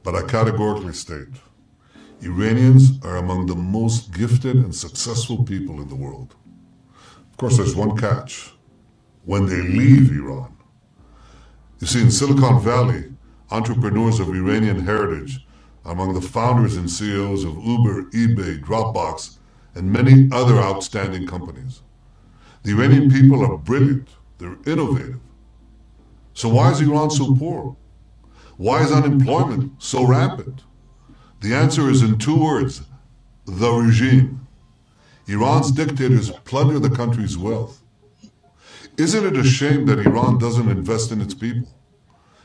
But I categorically state, Iranians are among the most gifted and successful people in the world. Of course, there's one catch. When they leave Iran. You see, in Silicon Valley, entrepreneurs of Iranian heritage are among the founders and CEOs of Uber, eBay, Dropbox, and many other outstanding companies. The Iranian people are brilliant. They're innovative. So why is Iran so poor? Why is unemployment so rampant? The answer is in two words: the regime. Iran's dictators plunder the country's wealth. Isn't it a shame that Iran doesn't invest in its people?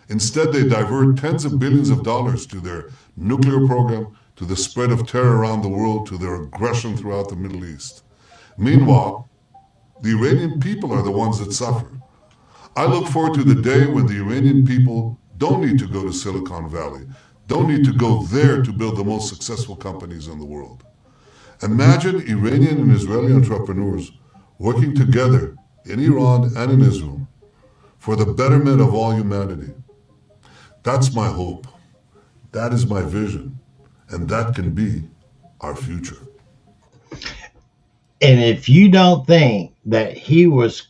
Instead, they divert tens of billions of dollars to their nuclear program, to the spread of terror around the world, to their aggression throughout the Middle East. Meanwhile, the Iranian people are the ones that suffer. I look forward to the day when the Iranian people don't need to go to Silicon Valley, don't need to go there to build the most successful companies in the world. Imagine Iranian and Israeli entrepreneurs working together in Iran and in Israel for the betterment of all humanity. That's my hope. That is my vision. And that can be our future. And if you don't think that he was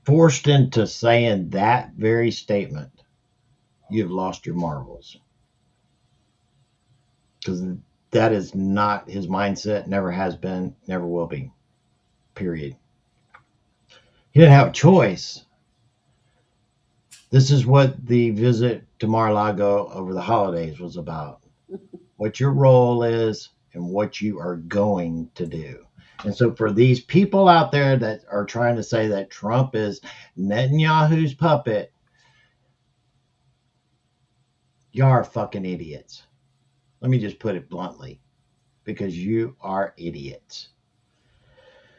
forced into saying that very statement, you've lost your marbles. Because that is not his mindset, never has been, never will be. Period. He didn't have a choice. This is what the visit to Mar-a-Lago over the holidays was about. What your role is and what you are going to do. And so for these people out there that are trying to say that Trump is Netanyahu's puppet, you are fucking idiots. Let me just put it bluntly, because you are idiots.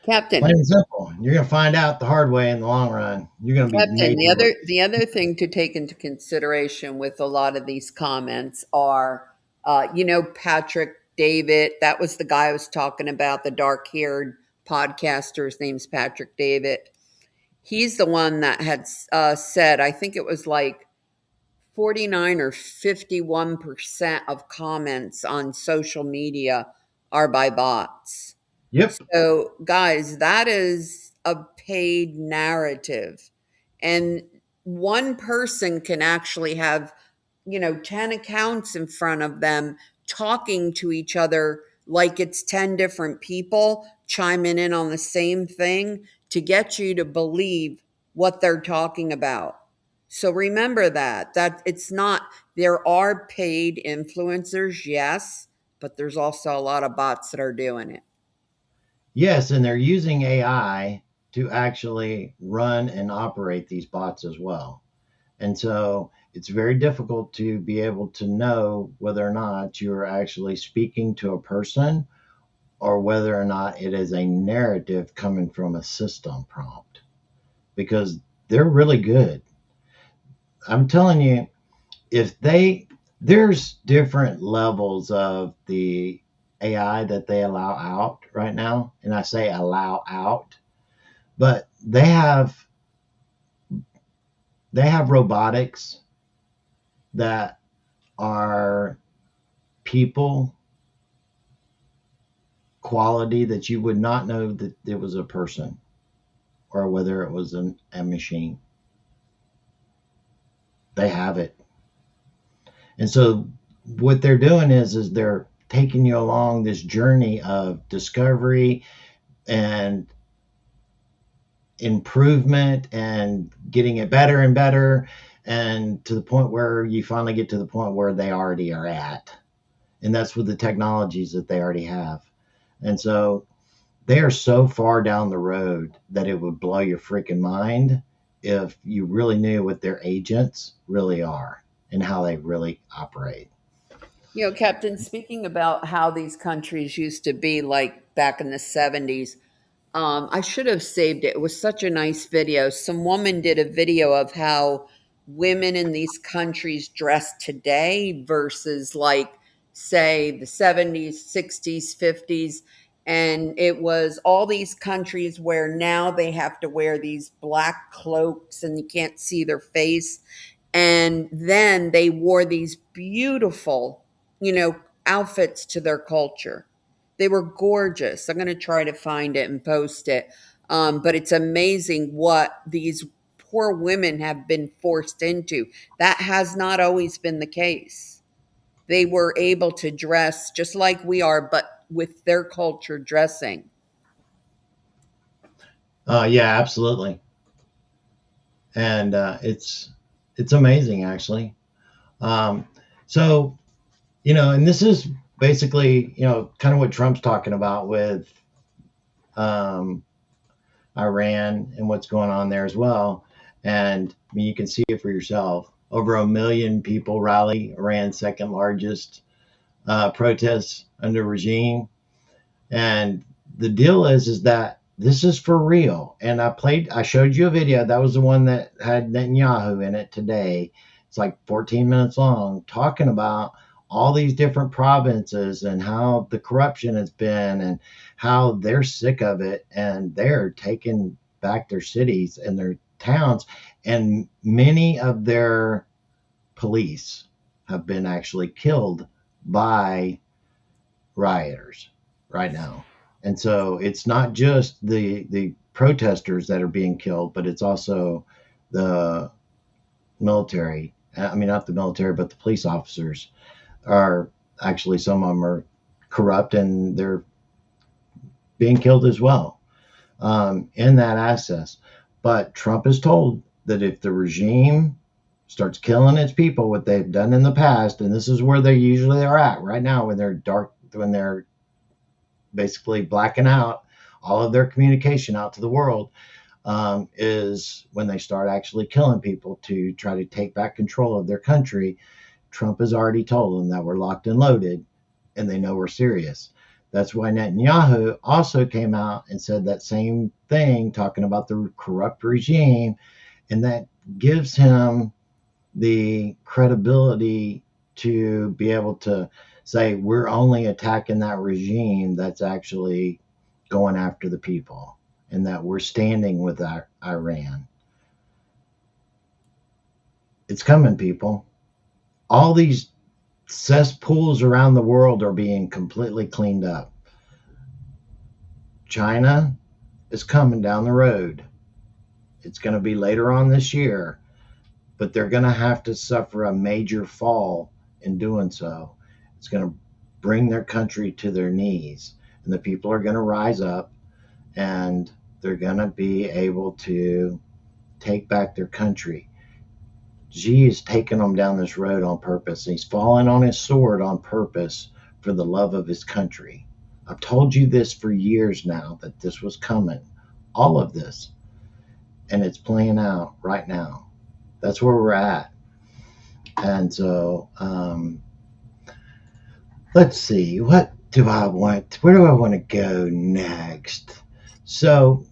Captain. Plain and simple. You're going to find out the hard way in the long run. You're going to be Captain, made the to look. other thing to take into consideration with a lot of these comments are, Patrick David. That was the guy I was talking about, the dark-haired podcaster. His name's Patrick David. He's the one that had said, I think it was like 49 or 51% of comments on social media are by bots. Yep. So, guys, that is a paid narrative. And one person can actually have, 10 accounts in front of them talking to each other like it's 10 different people chiming in on the same thing to get you to believe what they're talking about. So remember that it's not, there are paid influencers, yes, but there's also a lot of bots that are doing it. Yes, and they're using AI to actually run and operate these bots as well. And so it's very difficult to be able to know whether or not you're actually speaking to a person or whether or not it is a narrative coming from a system prompt, because they're really good. I'm telling you, there's different levels of the AI that they allow out right now, and I say allow out, but they have robotics that are people quality that you would not know that it was a person or whether it was a machine. They have it. And so what they're doing is they're taking you along this journey of discovery and improvement and getting it better and better, and to the point where you finally get to the point where they already are at. And that's with the technologies that they already have. And so they are so far down the road that it would blow your freaking mind if you really knew what their agents really are and how they really operate. Captain, speaking about how these countries used to be like back in the 70s, I should have saved it. It was such a nice video. Some woman did a video of how women in these countries dress today versus, like, say, the 70s, 60s, 50s. And it was all these countries where now they have to wear these black cloaks and you can't see their face. And then they wore these beautiful, outfits to their culture. They were gorgeous. I'm going to try to find it and post it. But it's amazing what these poor women have been forced into. That has not always been the case. They were able to dress just like we are, but with their culture dressing. Yeah, absolutely. And it's amazing, actually. So, and this is basically, kind of what Trump's talking about with Iran and what's going on there as well. And I mean, you can see it for yourself. Over 1 million people rally Iran's second largest protests under regime. And the deal is that this is for real. And I showed you a video. That was the one that had Netanyahu in it today. It's like 14 minutes long, talking about all these different provinces and how the corruption has been and how they're sick of it and they're taking back their cities and their towns. And many of their police have been actually killed by rioters right now. And so it's not just the protesters that are being killed, but it's also the military. I mean, not the military, but the police officers are actually, some of them are corrupt and they're being killed as well in that access. But Trump is told that if the regime starts killing its people, what they've done in the past, and this is where they usually are at right now, when they're basically blacking out all of their communication out to the world, is when they start actually killing people to try to take back control of their country. Trump has already told them that we're locked and loaded and they know we're serious. That's why Netanyahu also came out and said that same thing, talking about the corrupt regime, and that gives him the credibility to be able to say we're only attacking that regime that's actually going after the people, and that we're standing with Iran. It's coming, people. All these cesspools around the world are being completely cleaned up. China is coming down the road. It's going to be later on this year, but they're going to have to suffer a major fall in doing so. It's going to bring their country to their knees, and the people are going to rise up, and they're going to be able to take back their country. Xi is taking them down this road on purpose. He's falling on his sword on purpose for the love of his country. I've told you this for years now, that this was coming, all of this, and it's playing out right now. That's where we're at. And so, let's see, where do I want to go next? So,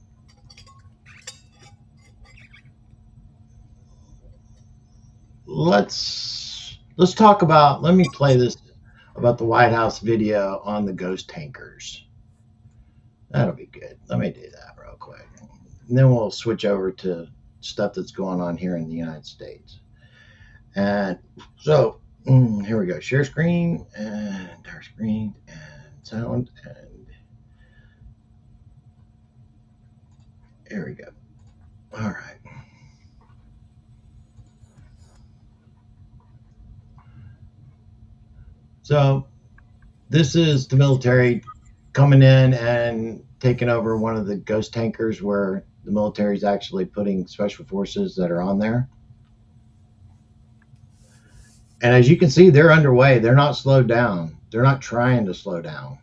let's talk about, let me play this about the White House video on the ghost tankers. That'll be good. Let me do that real quick. And then we'll switch over to stuff that's going on here in the United States. And so, here we go. Share screen, and our screen, and sound, and here we go. All right. So this is the military coming in and taking over one of the ghost tankers where the military is actually putting special forces that are on there. And as you can see, they're underway. They're not slowed down. They're not trying to slow down.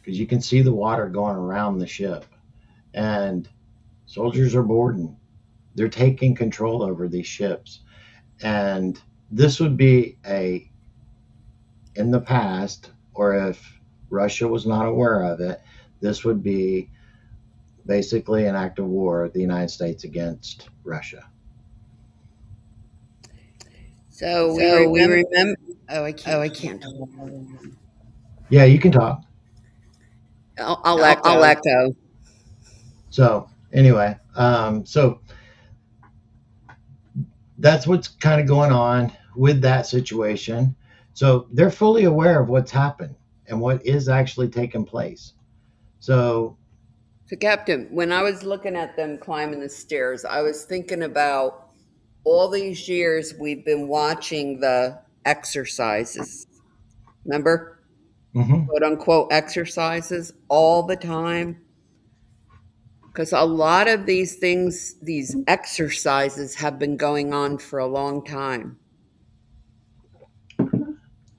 Because you can see the water going around the ship. And soldiers are boarding. They're taking control over these ships. And this would be in the past, or if Russia was not aware of it, this would be basically an act of war of the United States against Russia. So we remember. Oh, I can't. Yeah, you can talk. I'll echo. So anyway, so that's what's kind of going on with that situation. So they're fully aware of what's happened and what is actually taking place. So, Captain, when I was looking at them climbing the stairs, I was thinking about all these years we've been watching the exercises. Remember? Quote unquote exercises all the time. Because a lot of these things, these exercises have been going on for a long time.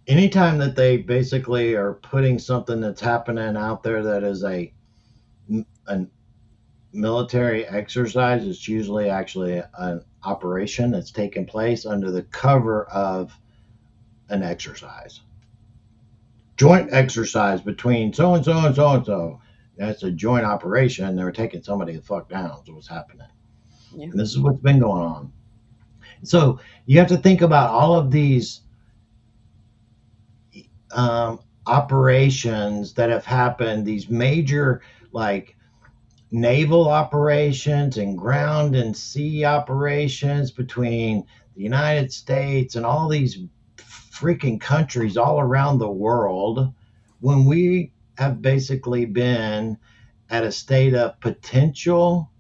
anytime that they basically are putting something that's happening out there that is a military exercise, it's usually actually an operation that's taking place under the cover of an exercise. Joint exercise between so and so and so and so. That's a joint operation. They were taking somebody the fuck down. Is what's happening. Yeah. And this is what's been going on. So you have to think about all of these operations that have happened, these major like naval operations and ground and sea operations between the United States and all these freaking countries all around the world, when we have basically been at a state of potential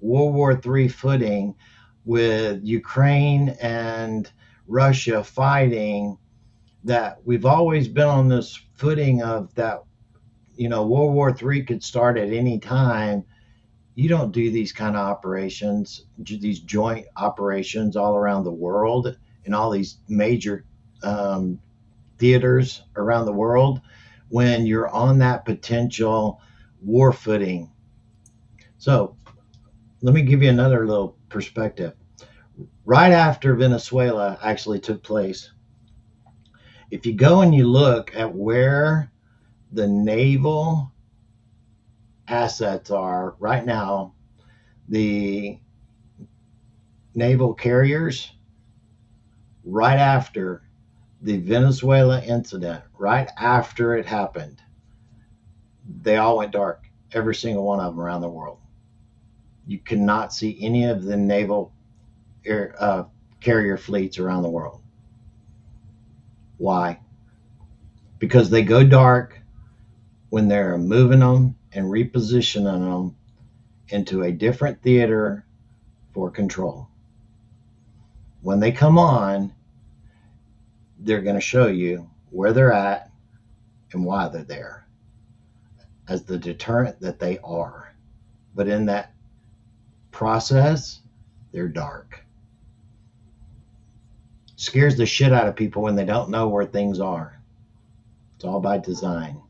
World War III footing with Ukraine and Russia fighting, that we've always been on this footing of that, World War III could start at any time. You don't do these kind of operations, these joint operations all around the world in all these major theaters around the world when you're on that potential war footing. So let me give you another little perspective. Right after Venezuela actually took place, if you go and you look at where the naval assets are right now, the naval carriers, right after the Venezuela incident, right after it happened, they all went dark. Every single one of them around the world. You cannot see any of the naval carrier fleets around the world. Why? Because they go dark when they're moving them and repositioning them into a different theater for control. When they come on, they're going to show you where they're at and why they're there as the deterrent that they are. But in that process, they're dark. Scares the shit out of people when they don't know where things are. It's all by design.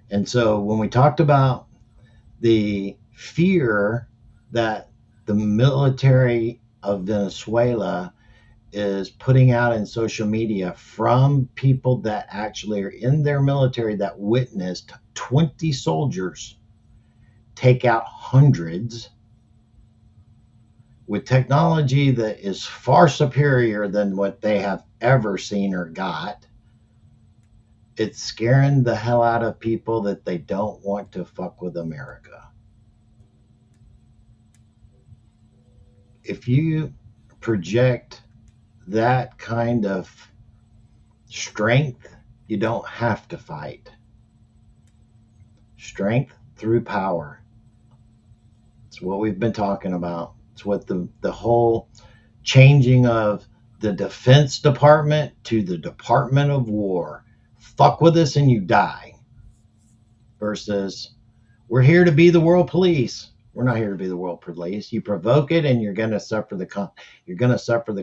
And so when we talked about the fear that the military of Venezuela is putting out in social media from people that actually are in their military that witnessed 20 soldiers take out hundreds with technology that is far superior than what they have ever seen or got. It's scaring the hell out of people that they don't want to fuck with America. If you project that kind of strength, you don't have to fight. Strength through power. It's what we've been talking about. It's what the whole changing of the Defense Department to the Department of War. Fuck with us and you die. Versus, we're here to be the world police. We're not here to be the world police. You provoke it and you're going to suffer the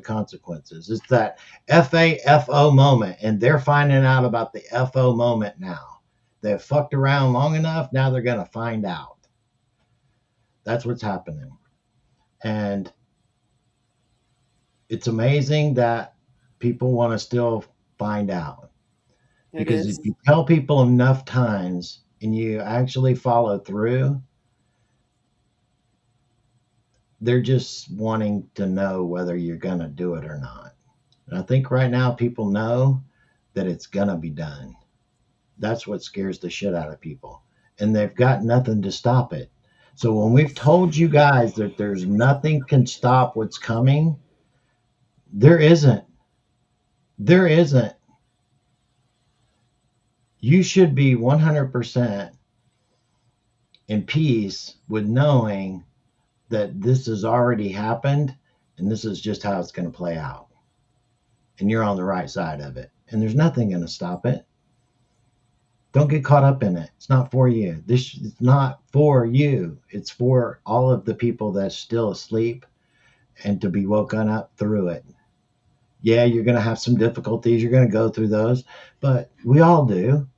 consequences. It's that FAFO moment, and they're finding out about the FO moment now. They've fucked around long enough, now they're going to find out. That's what's happening. And it's amazing that people want to still find out. Because if you tell people enough times and you actually follow through, they're just wanting to know whether you're going to do it or not. And I think right now people know that it's going to be done. That's what scares the shit out of people. And they've got nothing to stop it. So when we've told you guys that there's nothing can stop what's coming, there isn't. There isn't. You should be 100% in peace with knowing that this has already happened and this is just how it's going to play out. And you're on the right side of it. And there's nothing going to stop it. Don't get caught up in it. It's not for you. This is not for you. It's for all of the people that's still asleep and to be woken up through it. Yeah, you're going to have some difficulties. You're going to go through those. But we all do.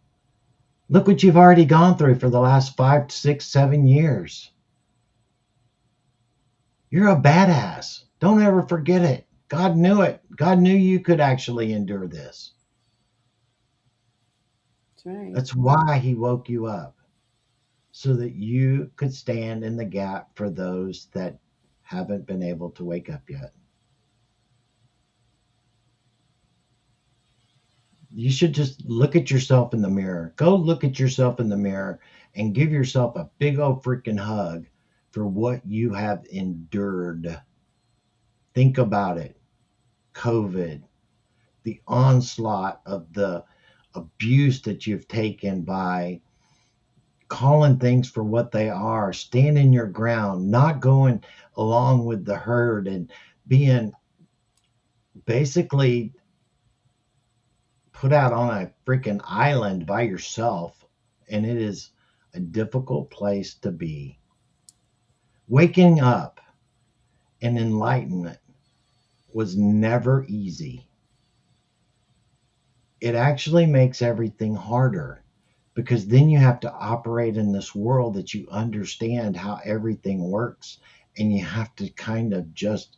Look what you've already gone through for the last 5, 6, 7 years. You're a badass. Don't ever forget it. God knew it. God knew you could actually endure this. That's right. That's why he woke you up, so that you could stand in the gap for those that haven't been able to wake up yet. You should just look at yourself in the mirror. Go look at yourself in the mirror and give yourself a big old freaking hug for what you have endured. Think about it. COVID, the onslaught of the abuse that you've taken by calling things for what they are, standing your ground, not going along with the herd, and being basically put out on a freaking island by yourself. And it is a difficult place to be. Waking up and enlightenment was never easy. It actually makes everything harder, because then you have to operate in this world that you understand how everything works, and you have to kind of just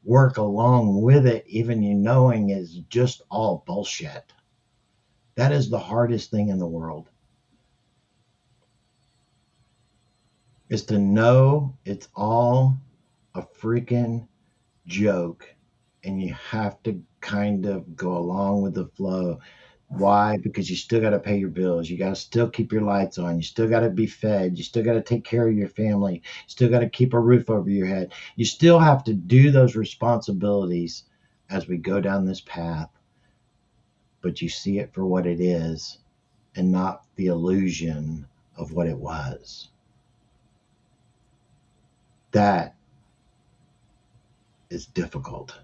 work along with it, even you knowing is just all bullshit. That is the hardest thing in the world, is to know it's all a freaking joke, and you have to kind of go along with the flow. Why? Because you still got to pay your bills. You got to still keep your lights on. You still got to be fed. You still got to take care of your family. You still got to keep a roof over your head. You still have to do those responsibilities as we go down this path, but you see it for what it is and not the illusion of what it was. That is difficult.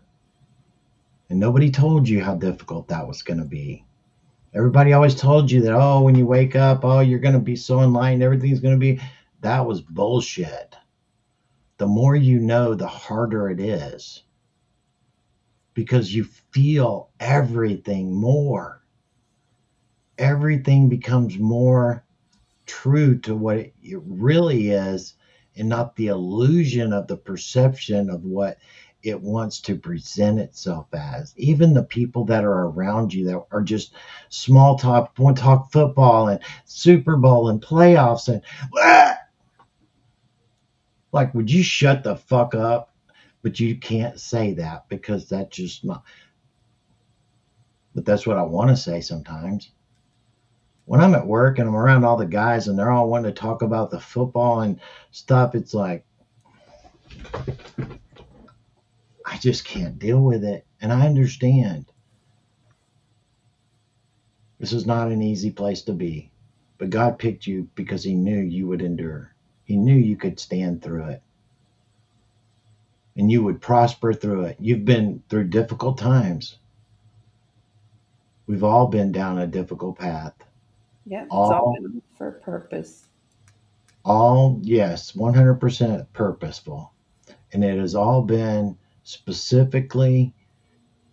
And nobody told you how difficult that was going to be. Everybody always told you that, oh, when you wake up, oh, you're going to be so enlightened, everything's going to be. That was bullshit. The more you know, the harder it is, because you feel everything more. Everything becomes more true to what it really is, and not the illusion of the perception of what it wants to present itself as. Even the people that are around you that are just small talk, want to talk football and Super Bowl and playoffs and like, would you shut the fuck up? But you can't say that because that's just not. But that's what I want to say sometimes. When I'm at work and I'm around all the guys and they're all wanting to talk about the football and stuff, it's like, I just can't deal with it. And I understand. This is not an easy place to be. But God picked you because he knew you would endure. He knew you could stand through it. And you would prosper through it. You've been through difficult times. We've all been down a difficult path. Yeah, it's all been for a purpose. All, yes, 100% purposeful. And it has all been specifically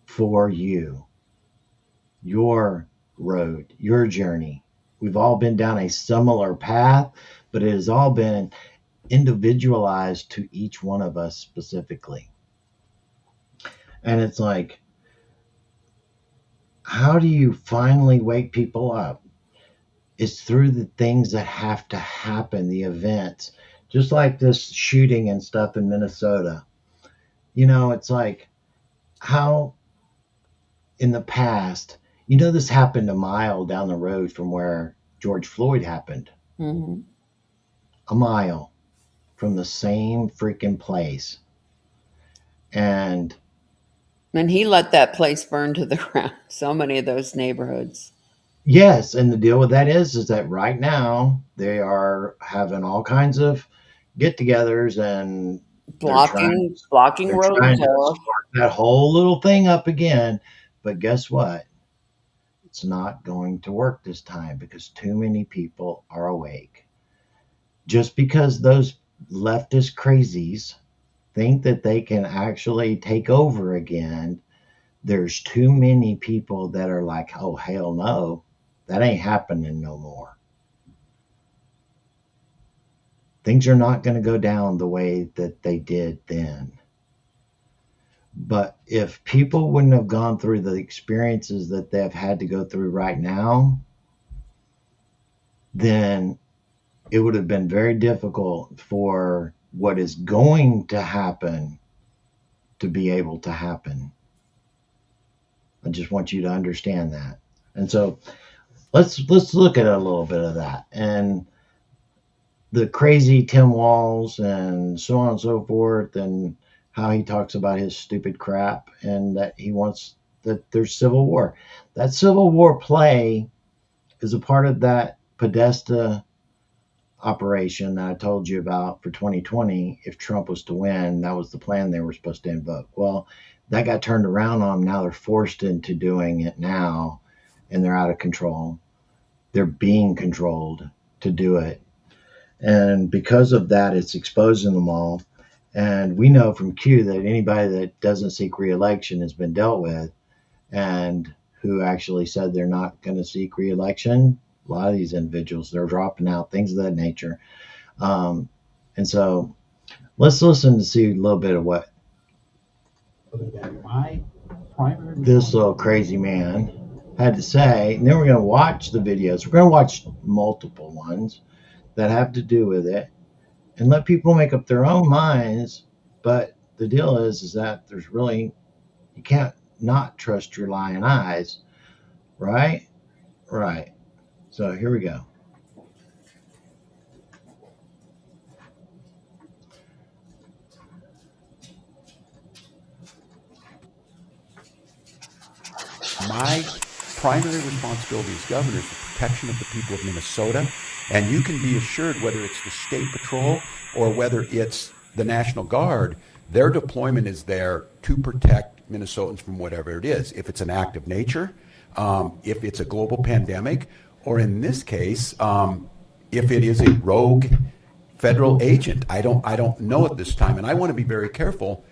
for you, your road, your journey. We've all been down a similar path, but it has all been individualized to each one of us specifically. And it's like, how do you finally wake people up? It's through the things that have to happen, the events, just like this shooting and stuff in Minnesota. You know, it's like, how in the past, you know, this happened a mile down the road from where George Floyd happened. Mm-hmm. A mile from the same freaking place. And he let that place burn to the ground. So many of those neighborhoods. yes, and the deal with that is that right now they are having all kinds of get-togethers and Blocking they're roads trying to off. start that whole little thing up again. But guess what? It's not going to work this time because too many people are awake. Just because those leftist crazies think that they can actually take over again, there's too many people that are like, oh, hell no, that ain't happening no more. Things are not going to go down the way that they did then. But if people wouldn't have gone through the experiences that they've had to go through right now, then it would have been very difficult for what is going to happen to be able to happen. I just want you to understand that. And so let's look at a little bit of that. And the crazy Tim Walz and so on and so forth, and how he talks about his stupid crap and that he wants that there's civil war. That civil war play is a part of that Podesta operation that I told you about for 2020. If Trump was to win, that was the plan they were supposed to invoke. Well, that got turned around on them. Now they're forced into doing it now, and they're out of control. They're being controlled to do it. And because of that, it's exposing them all. And we know from Q that anybody that doesn't seek re-election has been dealt with, and who actually said they're not going to seek re-election. A lot of these individuals, they're dropping out, things of that nature. And so let's listen to see a little bit of what this little crazy man had to say. And then we're going to watch the videos. We're going to watch multiple ones that have to do with it and let people make up their own minds. But the deal is that there's really, you can't not trust your lying eyes, right? Right. So here we go. My primary responsibility as governor is the protection of the people of Minnesota. And you can be assured, whether it's the State Patrol or whether it's the National Guard, their deployment is there to protect Minnesotans from whatever it is. If it's an act of nature, if it's a global pandemic, or in this case, if it is a rogue federal agent. I don't know at this time, and I want to be very careful.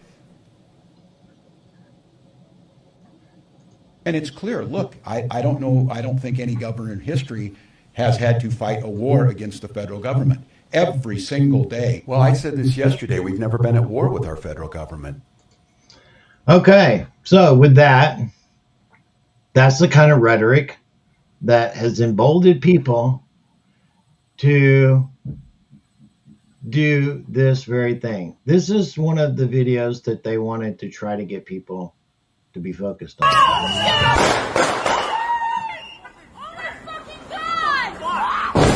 And it's clear, look, I don't know, I don't think any governor in history has had to fight a war against the federal government every single day. Well, I said this yesterday, we've never been at war with our federal government. Okay, so with that, that's the kind of rhetoric that has emboldened people to do this very thing. This is one of the videos that they wanted to try to get people to be focused on.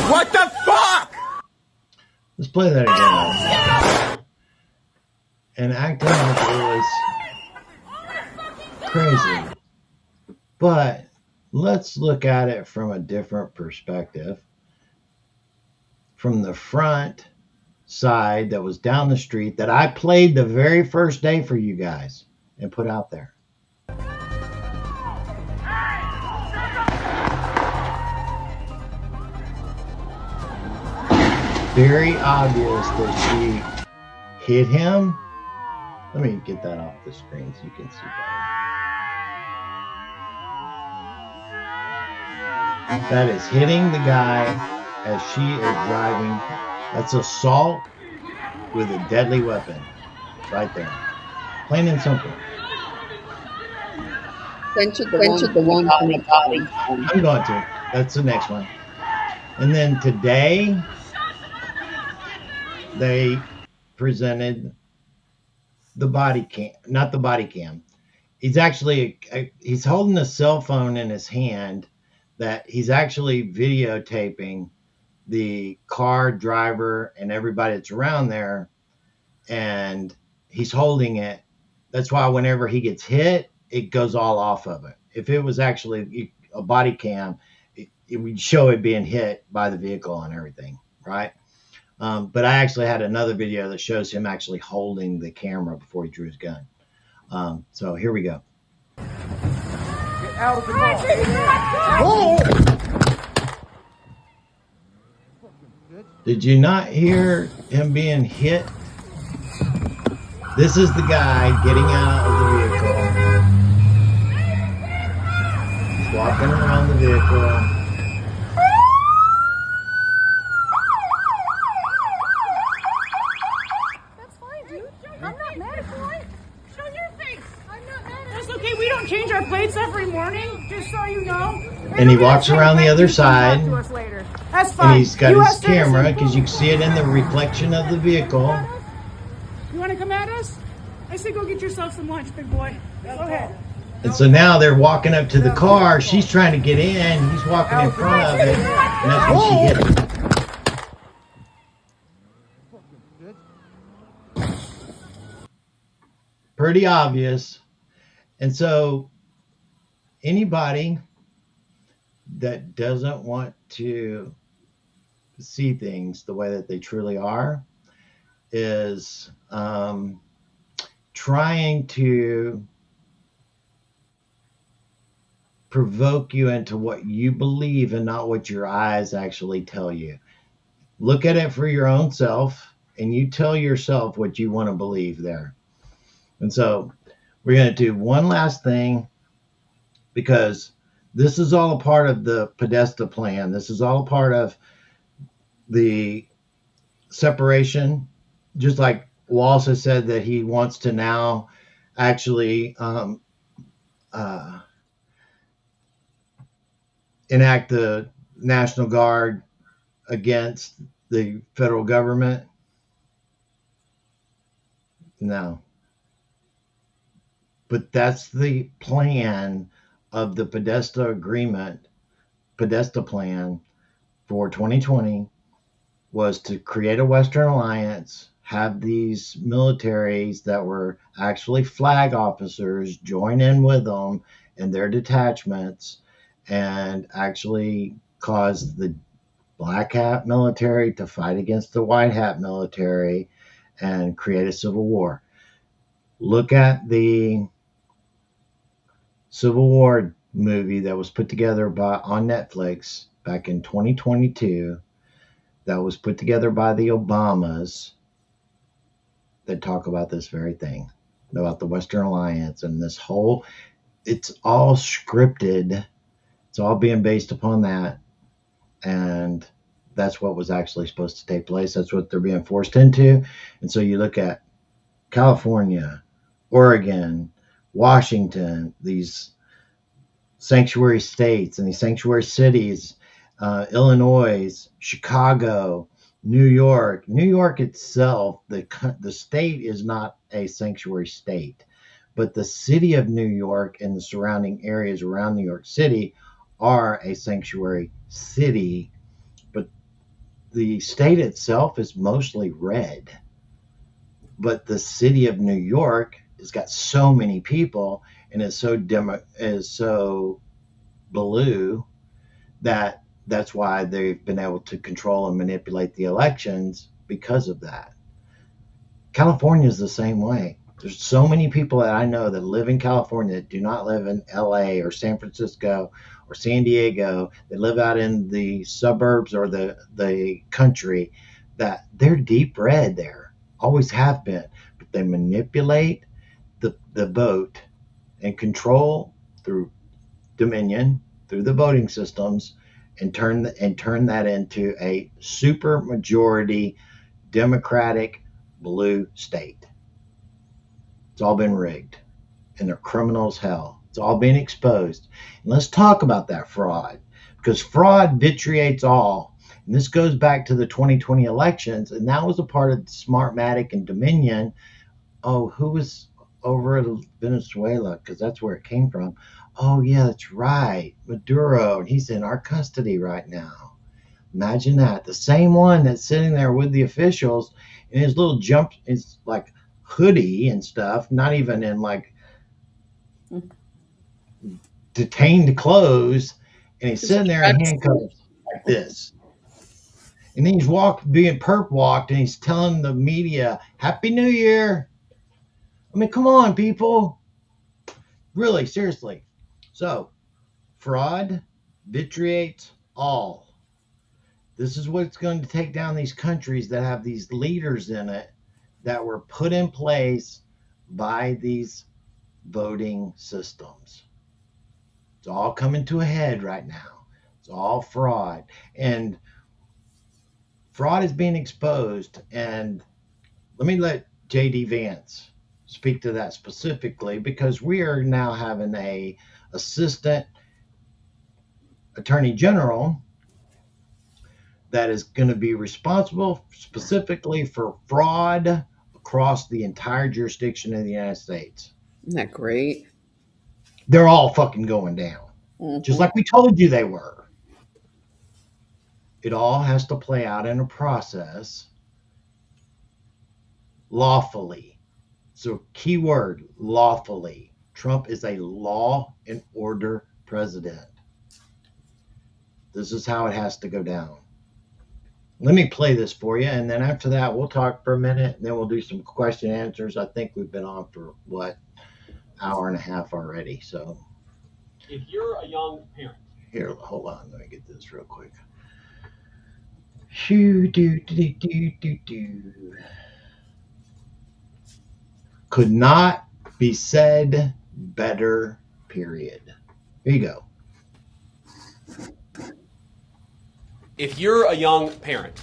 What the fuck? Let's play that again. And acting like it was crazy. But let's look at it from a different perspective. From the front side that was down the street that I played the very first day for you guys and put out there. Very obvious that she hit him. Let me get that off the screen so you can see better. That is hitting the guy as she is driving. That's assault with a deadly weapon right there. Plain and simple. Censor the one on the body. I'm going to. That's the next one. And then today, they presented the body cam, not the body cam. He's actually, he's holding a cell phone in his hand that he's actually videotaping the car driver and everybody that's around there. And he's holding it. That's why whenever he gets hit, it goes all off of it. If it was actually a body cam, it would show it being hit by the vehicle and everything, right? But I actually had another video that shows him actually holding the camera before he drew his gun. So here we go. Get out of the car. Did you not hear him being hit? This is the guy getting out of the vehicle. He's walking around the vehicle. That's fine, dude. I'm not mad at you. Show your face. I'm not mad at you. That's okay. We don't change our plates every morning, just so you know. And he walks around the other side. That's fine. And he's got his camera because you can see it in the reflection of the vehicle. You want to come at us? I say go get yourself some lunch, big boy. Go ahead. And so now they're walking up to the car. She's trying to get in. He's walking in front of it. And that's when she hit him. Pretty obvious. And so anybody that doesn't want to see things the way that they truly are is trying to provoke you into what you believe and not what your eyes actually tell you. Look at it for your own self and you tell yourself what you want to believe there. And so we're going to do one last thing because this is all a part of the Podesta plan. This is all a part of the separation. Just like Walsh has said that he wants to now actually enact the National Guard against the federal government? No. But that's the plan of the Podesta agreement, Podesta plan for 2020, was to create a Western alliance, have these militaries that were actually flag officers join in with them in their detachments and actually cause the black hat military to fight against the white hat military and create a civil war. Look at the Civil War movie that was put together on Netflix back in 2022, that was put together by the Obamas, that talk about this very thing, about the Western Alliance and this whole, it's all scripted. It's all being based upon that. And that's what was actually supposed to take place. That's what they're being forced into. And so you look at California, Oregon, Washington, these sanctuary states and these sanctuary cities, Illinois, Chicago, New York. New York itself, the state is not a sanctuary state, but the city of New York and the surrounding areas around New York City are a sanctuary city, but the state itself is mostly red. But the city of New York has got so many people and is so blue that that's why they've been able to control and manipulate the elections because of that. California is the same way. There's so many people that I know that live in California that do not live in LA or San Francisco or San Diego. They live out in the suburbs or the country, that they're deep red there, always have been. But they manipulate the vote and control through Dominion, through the voting systems, and turn that into a super majority Democratic blue state. It's all been rigged, and they're criminals hell. It's all been exposed. And let's talk about that fraud, because fraud vitiates all. And this goes back to the 2020 elections, and that was a part of Smartmatic and Dominion. Oh, who was over in Venezuela? Because that's where it came from. Oh, yeah, that's right. Maduro, and he's in our custody right now. Imagine that. The same one that's sitting there with the officials in his little his like hoodie and stuff, not even in like detained clothes, and he's sitting there in handcuffs like this. And then he's being perp walked, and he's telling the media, Happy New Year. I mean, come on, people. Really, seriously. So, fraud vitiates all. This is what's going to take down these countries that have these leaders in it that were put in place by these voting systems. It's all coming to a head right now. It's all fraud. And fraud is being exposed. And let me let J.D. Vance speak to that specifically, because we are now having a assistant attorney general that is going to be responsible specifically for fraud across the entire jurisdiction of the United States. Isn't that great? They're all fucking going down, just like we told you they were. It all has to play out in a process lawfully. So, key word, lawfully. Trump is a law and order president. This is how it has to go down. Let me play this for you, and then after that, we'll talk for a minute, and then we'll do some question and answers. I think we've been on for, hour and a half already. So, if you're a young parent. Here, hold on. Let me get this real quick. Do. Could not be said better, period. Here you go. If you're a young parent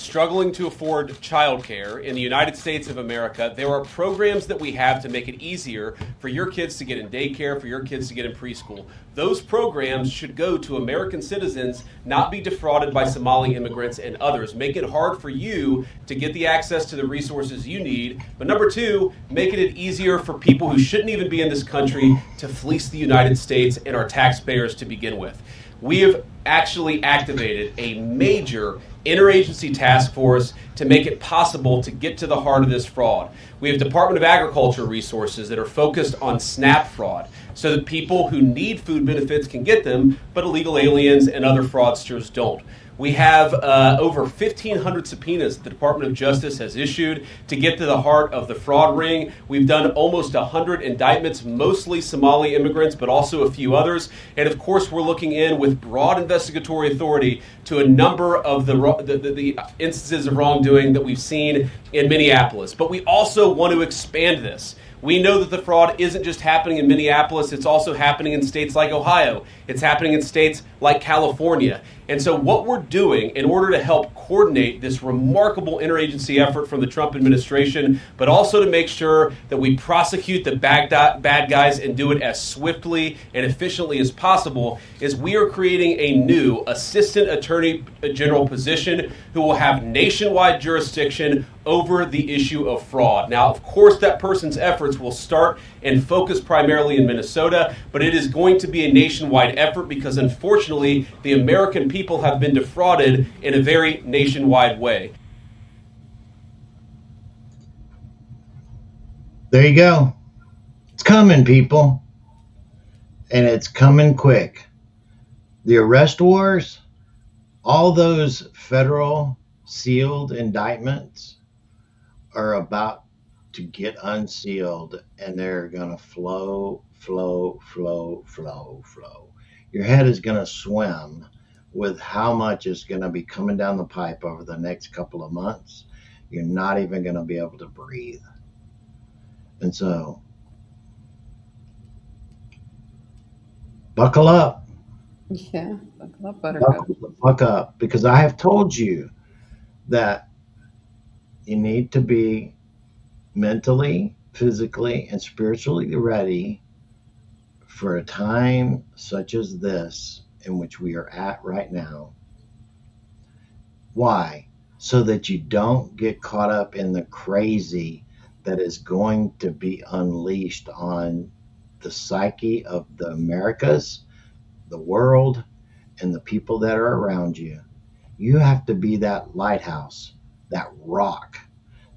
struggling to afford childcare in the United States of America, there are programs that we have to make it easier for your kids to get in daycare, for your kids to get in preschool. Those programs should go to American citizens, not be defrauded by Somali immigrants and others. Make it hard for you to get the access to the resources you need. But number two, making it easier for people who shouldn't even be in this country to fleece the United States and our taxpayers to begin with. We have actually activated a major interagency task force to make it possible to get to the heart of this fraud. We have Department of Agriculture resources that are focused on SNAP fraud so that people who need food benefits can get them, but illegal aliens and other fraudsters don't. We have over 1,500 subpoenas the Department of Justice has issued to get to the heart of the fraud ring. We've done almost 100 indictments, mostly Somali immigrants, but also a few others. And of course, we're looking in with broad investigatory authority to a number of the instances of wrongdoing that we've seen in Minneapolis. But we also want to expand this. We know that the fraud isn't just happening in Minneapolis, it's also happening in states like Ohio. It's happening in states like California. And so what we're doing in order to help coordinate this remarkable interagency effort from the Trump administration, but also to make sure that we prosecute the bad guys and do it as swiftly and efficiently as possible, is we are creating a new Assistant Attorney General position who will have nationwide jurisdiction over the issue of fraud. Now, of course, that person's efforts will start and focus primarily in Minnesota, but it is going to be a nationwide effort because, unfortunately, the American people have been defrauded in a very nationwide way. There you go. It's coming, people. And it's coming quick. The arrest wars, all those federal sealed indictments are about to get unsealed, and they're going to flow. Your head is going to swim with how much is going to be coming down the pipe over the next couple of months. You're not even going to be able to breathe. And so, buckle up. Yeah, buckle up, Buttercup. Buckle the fuck up, because I have told you that you need to be mentally, physically, and spiritually ready for a time such as this in which we are at right now. Why? So that you don't get caught up in the crazy that is going to be unleashed on the psyche of the Americas, the world, and the people that are around you. You have to be that lighthouse, that rock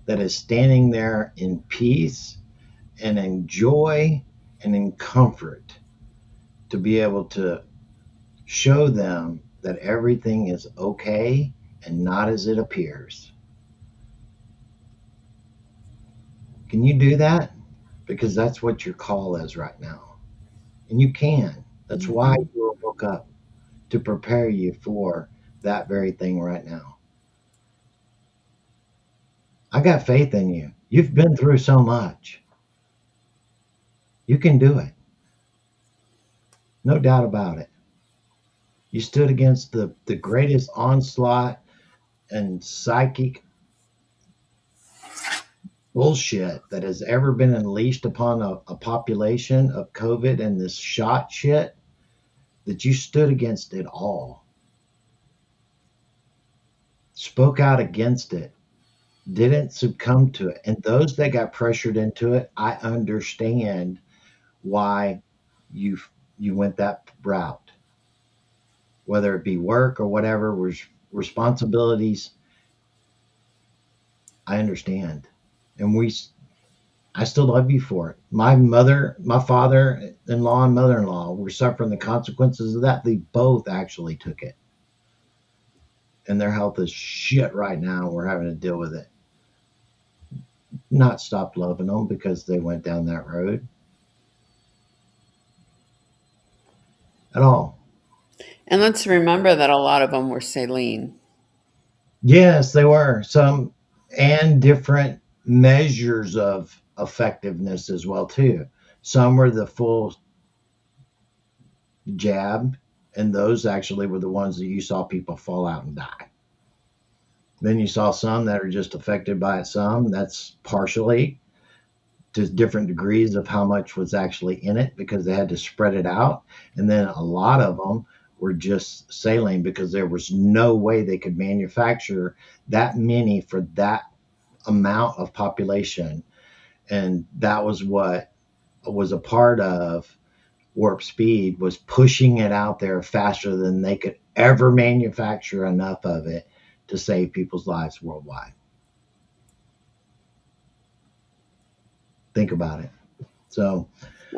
that is standing there in peace and in joy and in comfort to be able to show them that everything is okay and not as it appears. Can you do that? Because that's what your call is right now. And you can. That's why you woke up, to prepare you for that very thing right now. I got faith in you. You've been through so much. You can do it. No doubt about it. You stood against the greatest onslaught and psychic bullshit that has ever been unleashed upon a population of COVID and this shot shit, that you stood against it all. Spoke out against it. Didn't succumb to it. And those that got pressured into it, I understand why you went that route. Whether it be work or whatever, responsibilities, I understand. And I still love you for it. My father-in-law and mother-in-law were suffering the consequences of that. They both actually took it. And their health is shit right now. We're having to deal with it. Not stopped loving them because they went down that road. At all. And let's remember that a lot of them were saline. Yes, they were. Some, and different measures of effectiveness as well too. Some were the full jab, and those actually were the ones that you saw people fall out and die. Then you saw some that are just affected by it. Some that's partially to different degrees of how much was actually in it because they had to spread it out. And then a lot of them were just saline because there was no way they could manufacture that many for that amount of population. And that was what was a part of Warp Speed, was pushing it out there faster than they could ever manufacture enough of it to save people's lives worldwide. Think about it. So,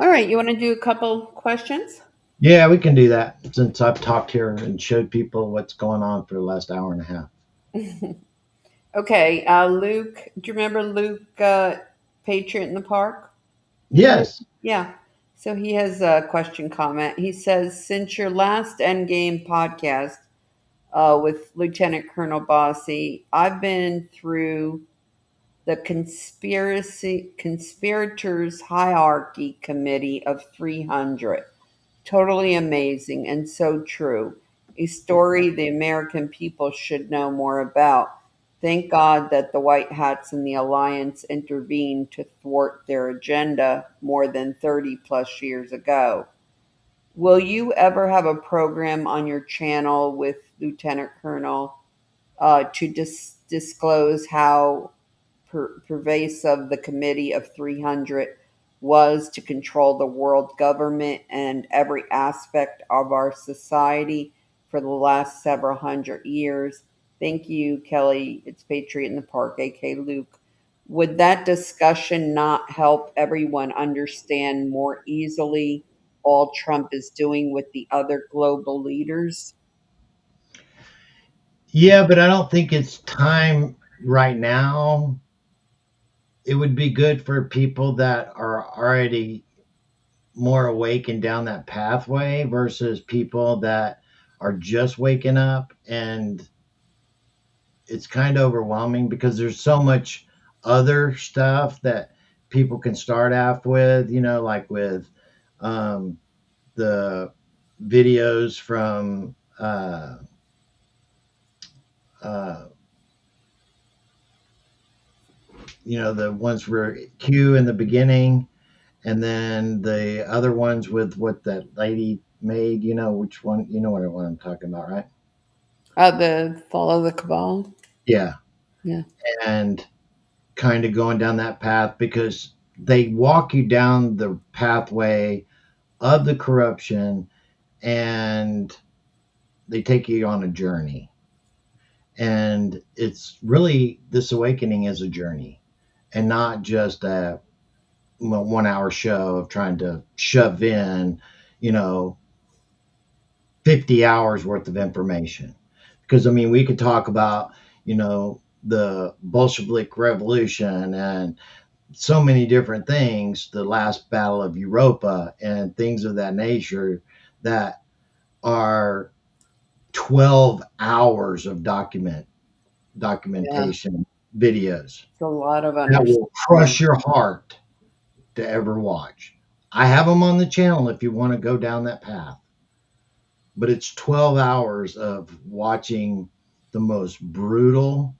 All right, you want to do a couple questions? yeah, we can do that since I've talked here and showed people what's going on for the last hour and a half. Okay, Luke, do you remember Luke, Patriot in the Park? Yes. Yeah. So he has a question comment. He says, since your last Endgame podcast with Lieutenant Colonel Bosi, I've been through the conspirators hierarchy committee of 300. Totally amazing and so true. A story the American people should know more about. Thank God that the White Hats and the Alliance intervened to thwart their agenda more than 30 plus years ago. Will you ever have a program on your channel with Lieutenant Colonel to disclose how pervasive the Committee of 300 was to control the world government and every aspect of our society for the last several hundred years? Thank you, Kelly. It's Patriot in the Park, aka Luke. Would that discussion not help everyone understand more easily all Trump is doing with the other global leaders? Yeah, but I don't think it's time right now. It would be good for people that are already more awake and down that pathway versus people that are just waking up, and it's kind of overwhelming because there's so much other stuff that people can start off with, like with um, the videos from uh, the ones where Q in the beginning, and then the other ones with what that lady made. Which one? You know what I'm talking about, right? The Fall of the Cabal? Yeah, Yeah. and kind of going down that path because they walk you down the pathway of the corruption, and they take you on a journey. And it's really, this awakening is a journey and not just a 1 hour show of trying to shove in, you know, 50 hours worth of information. Because, I mean, we could talk about, the Bolshevik Revolution and so many different things, the last Battle of Europa and things of that nature that are 12 hours of Yeah. documentation videos It's a lot of that will understanding. crush your heart to ever watch. I have them on the channel if you want to go down that path. But it's 12 hours of watching the most brutal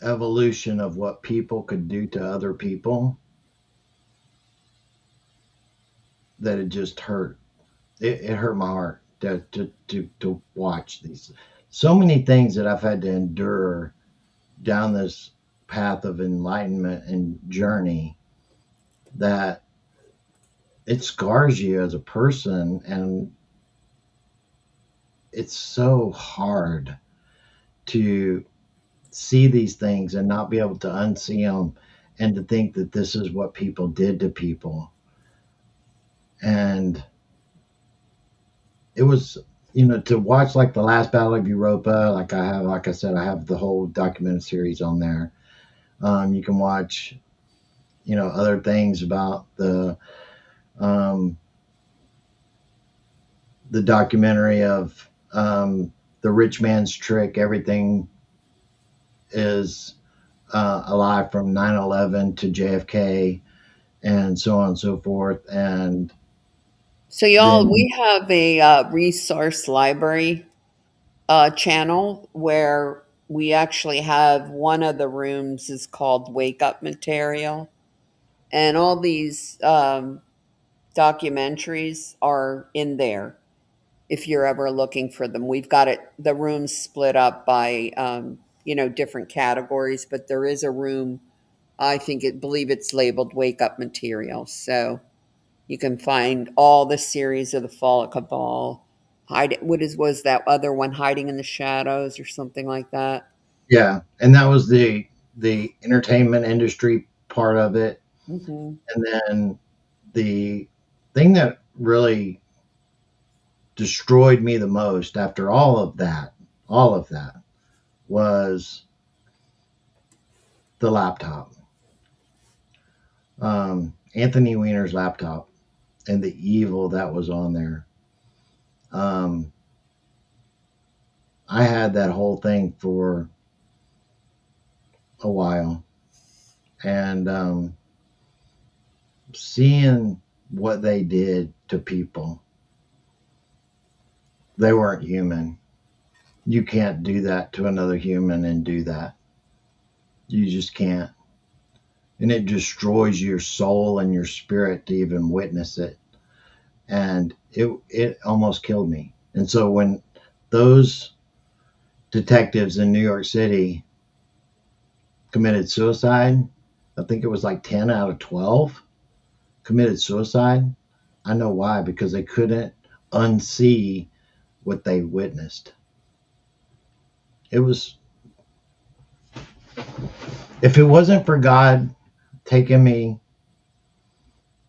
evolution of what people could do to other people, that it just hurt. It hurt my heart to watch these. So many things that I've had to endure down this path of enlightenment and journey, that it scars you as a person, and it's so hard to see these things and not be able to unsee them, and to think that this is what people did to people. And it was, to watch like the last Battle of Europa, like I said, I have the whole documentary series on there. You can watch, other things about um, the documentary of the rich man's trick. Everything is alive, from 9/11 to JFK and so on and so forth. And So, y'all, then, we have a resource library channel where we actually have one of the rooms is called Wake Up Material. And all these documentaries are in there if you're ever looking for them. We've got it, the room's split up by, different categories, but there is a room, believe it's labeled Wake Up Material. So you can find all the series of the Fall of Cabal. Was that other one, Hiding in the Shadows or something like that? Yeah, and that was the entertainment industry part of it. Hmm. And then the thing that really destroyed me the most after all of that was the laptop. Anthony Weiner's laptop and the evil that was on there. I had that whole thing for a while, and seeing what they did to people, they weren't human. You can't do that to another human and do that. You just can't. And it destroys your soul and your spirit to even witness it. And it almost killed me. And so when those detectives in New York City committed suicide, I think it was like 10 out of 12 committed suicide. I know why, because they couldn't unsee what they witnessed. It was, if it wasn't for God taking me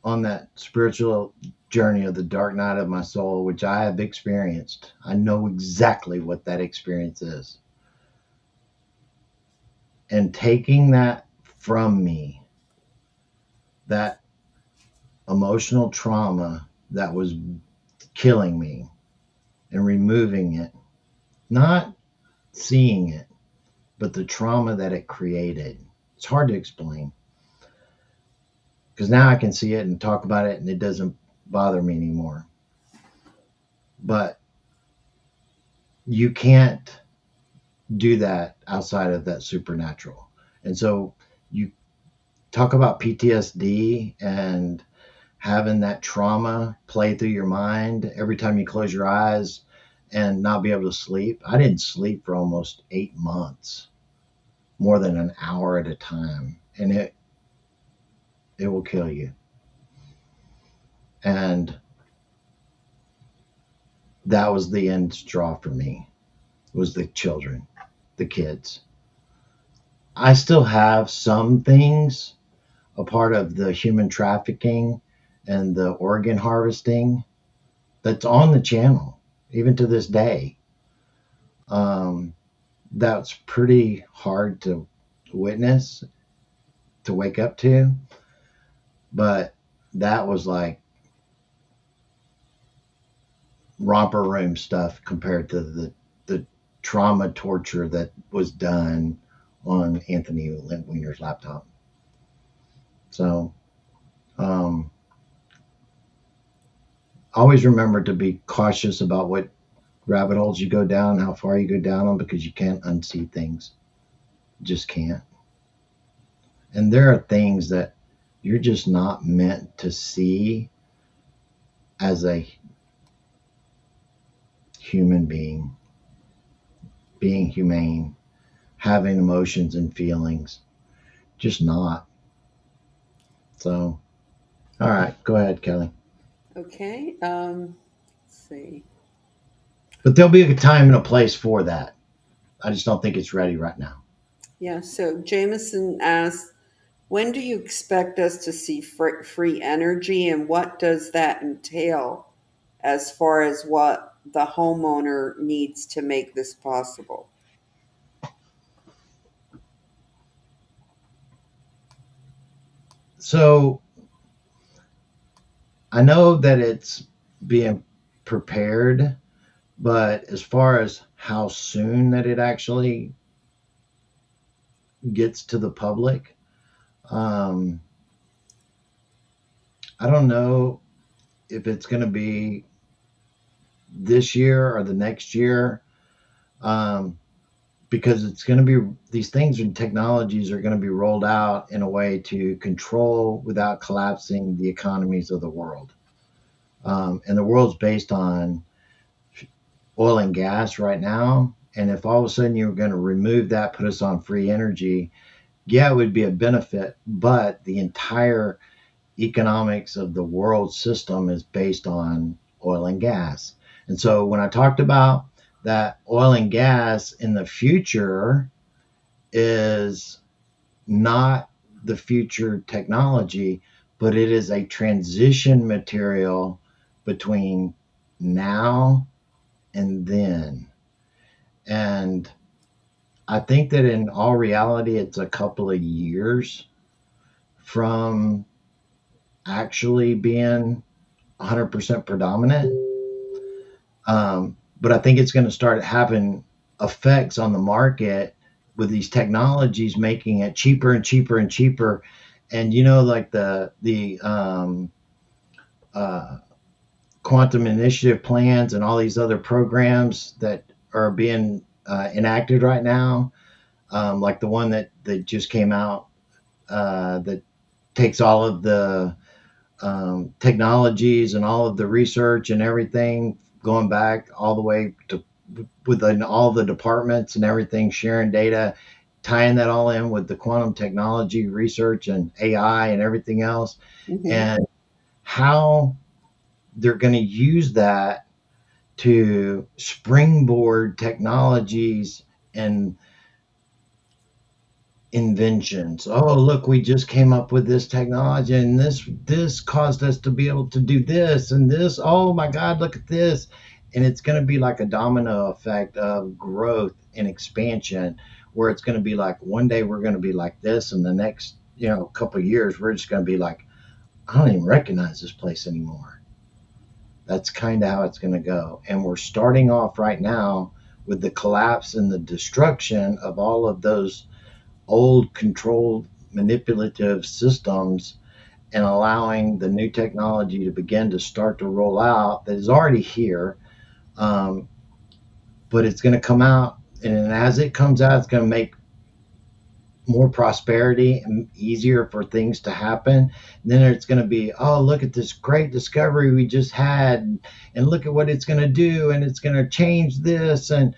on that spiritual journey of the dark night of my soul, which I have experienced, I know exactly what that experience is. And taking that from me, that emotional trauma that was killing me, and removing it, not seeing it, but the trauma that it created. It's hard to explain, because now I can see it and talk about it and it doesn't bother me anymore. But you can't do that outside of that supernatural. And so you talk about PTSD and having that trauma play through your mind every time you close your eyes and not be able to sleep. I didn't sleep for almost 8 months, more than an hour at a time. And it will kill you. And that was the end straw for me, was the children, the kids. I still have some things, a part of the human trafficking and the organ harvesting, that's on the channel, even to this day. That's pretty hard to witness, to wake up to. But that was like romper room stuff compared to the trauma torture that was done on Anthony Weiner's laptop. So always remember to be cautious about what rabbit holes you go down, how far you go down them, because you can't unsee things. You just can't. And there are things that you're just not meant to see as a human being humane, having emotions and feelings. Just not. So, all right, go ahead, Kelly. Okay. Let's see. But there'll be a time and a place for that. I just don't think it's ready right now. Yeah. So Jameson asked, when do you expect us to see free energy, and what does that entail as far as what the homeowner needs to make this possible? So I know that it's being prepared, but as far as how soon that it actually gets to the public, I don't know if it's going to be this year or the next year. um, because it's going to be, these things and technologies are going to be rolled out in a way to control without collapsing the economies of the world. And the world's based on oil and gas right now. And if all of a sudden you were going to remove that, put us on free energy, yeah, it would be a benefit. But the entire economics of the world system is based on oil and gas. And so when I talked about that oil and gas in the future is not the future technology, but it is a transition material between now and then. And I think that in all reality, it's a couple of years from actually being 100% predominant. But I think it's going to start having effects on the market with these technologies making it cheaper and cheaper and cheaper. And like the quantum initiative plans and all these other programs that are being enacted right now, like the one that just came out that takes all of the technologies and all of the research and everything going back all the way to within all the departments and everything, sharing data, tying that all in with the quantum technology research and AI and everything else, and how they're going to use that to springboard technologies and inventions. Oh, look, we just came up with this technology and this caused us to be able to do this and this. Oh my God, look at this. And it's going to be like a domino effect of growth and expansion, where it's going to be like one day we're going to be like this, and the next couple of years we're just going to be like, I don't even recognize this place anymore. That's kind of how it's going to go. And we're starting off right now with the collapse and the destruction of all of those old controlled manipulative systems, and allowing the new technology to begin to start to roll out that is already here. But it's going to come out, and as it comes out, it's going to make more prosperity and easier for things to happen. And then it's going to be, oh, look at this great discovery we just had, and look at what it's going to do, and it's going to change this. And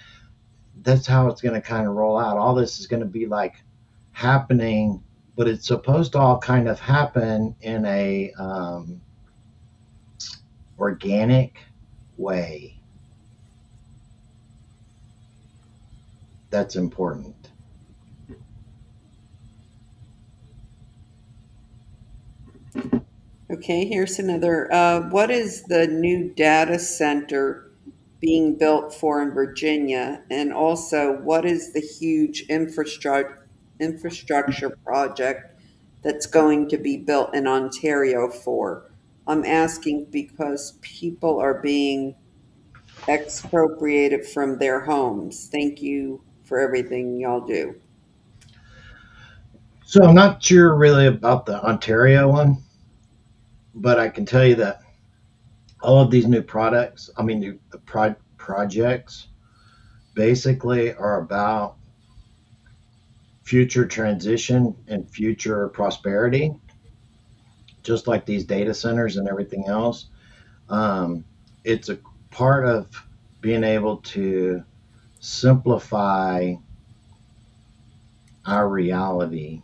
that's how it's going to kind of roll out. All this is going to be like happening, but it's supposed to all kind of happen in a organic way. That's important. Okay, here's another. What is the new data center being built for in Virginia? And also, what is the huge infrastructure project that's going to be built in Ontario for? I'm asking because people are being expropriated from their homes. Thank you for everything y'all do. So I'm not sure really about the Ontario one, but I can tell you that all of these new products, I mean, new projects, basically are about future transition and future prosperity, just like these data centers and everything else. It's a part of being able to simplify our reality,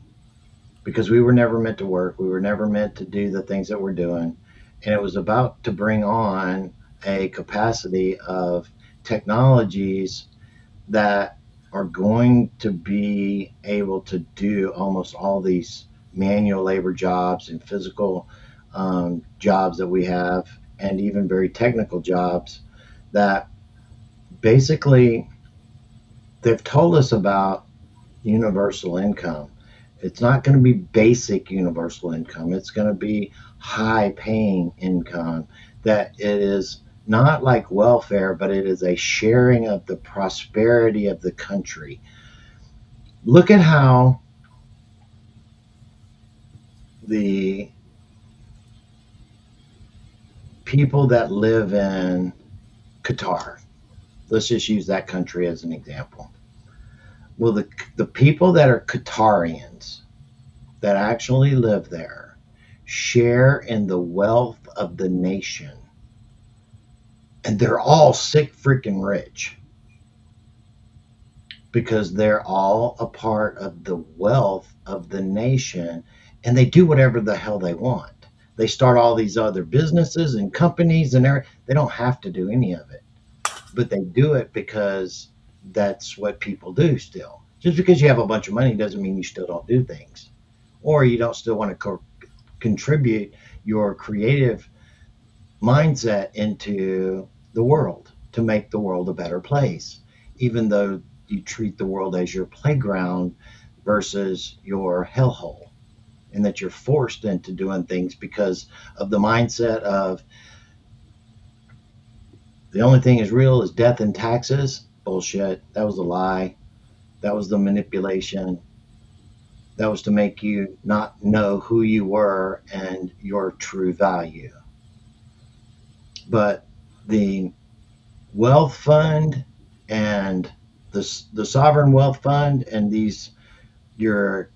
because we were never meant to work. We were never meant to do the things that we're doing. And it was about to bring on a capacity of technologies that are going to be able to do almost all these manual labor jobs and physical jobs that we have, and even very technical jobs that basically they've told us about universal income. It's not going to be basic universal income. It's going to be high paying income, that it is not like welfare, but it is a sharing of the prosperity of the country. Look at how the people that live in Qatar, Let's just use that country as an example. Well, the people that are Qatarians that actually live there share in the wealth of the nation. And they're all sick freaking rich because they're all a part of the wealth of the nation, and they do whatever the hell they want. They start all these other businesses and companies and everything. They don't have to do any of it, but they do it because that's what people do still. Just because you have a bunch of money doesn't mean you still don't do things, or you don't still want to contribute your creative mindset into the world to make the world a better place, even though you treat the world as your playground versus your hellhole, and that you're forced into doing things because of the mindset of the only thing is real is death and taxes. Bullshit. That was a lie. That was the manipulation. That was to make you not know who you were and your true value. But the wealth fund and the sovereign wealth fund and these your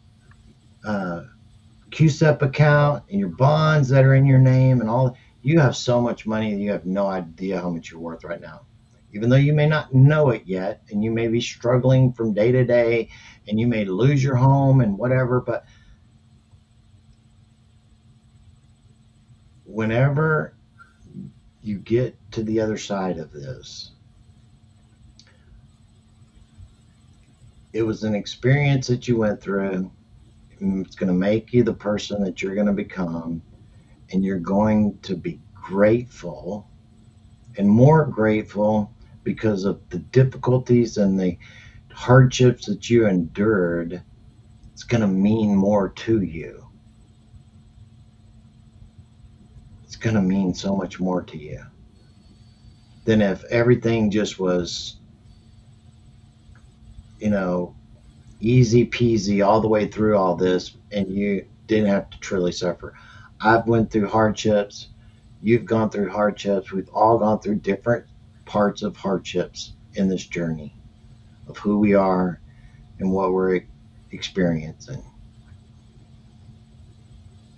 QSEP account and your bonds that are in your name and all, you have so much money that you have no idea how much you're worth right now. Even though you may not know it yet, and you may be struggling from day to day, and you may lose your home and whatever, but whenever you get to the other side of this, it was an experience that you went through. It's going to make you the person that you're going to become, and you're going to be grateful and more grateful because of the difficulties and the hardships that you endured. It's going to mean more to you. It's going to mean so much more to you than if everything just was, easy peasy all the way through all this and you didn't have to truly suffer. I've went through hardships. You've gone through hardships. We've all gone through different parts of hardships in this journey of who we are and what we're experiencing.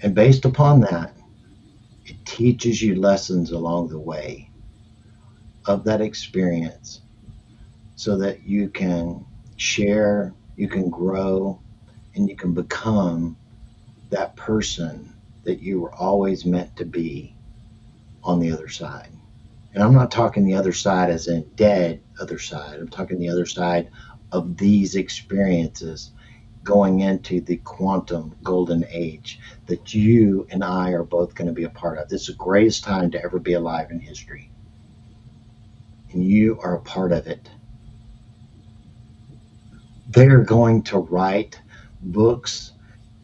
And based upon that, it teaches you lessons along the way of that experience so that you can share, you can grow, and you can become that person that you were always meant to be on the other side. And I'm not talking the other side as in dead other side. I'm talking the other side of these experiences going into the quantum golden age that you and I are both going to be a part of. This is the greatest time to ever be alive in history. And you are a part of it. They're going to write books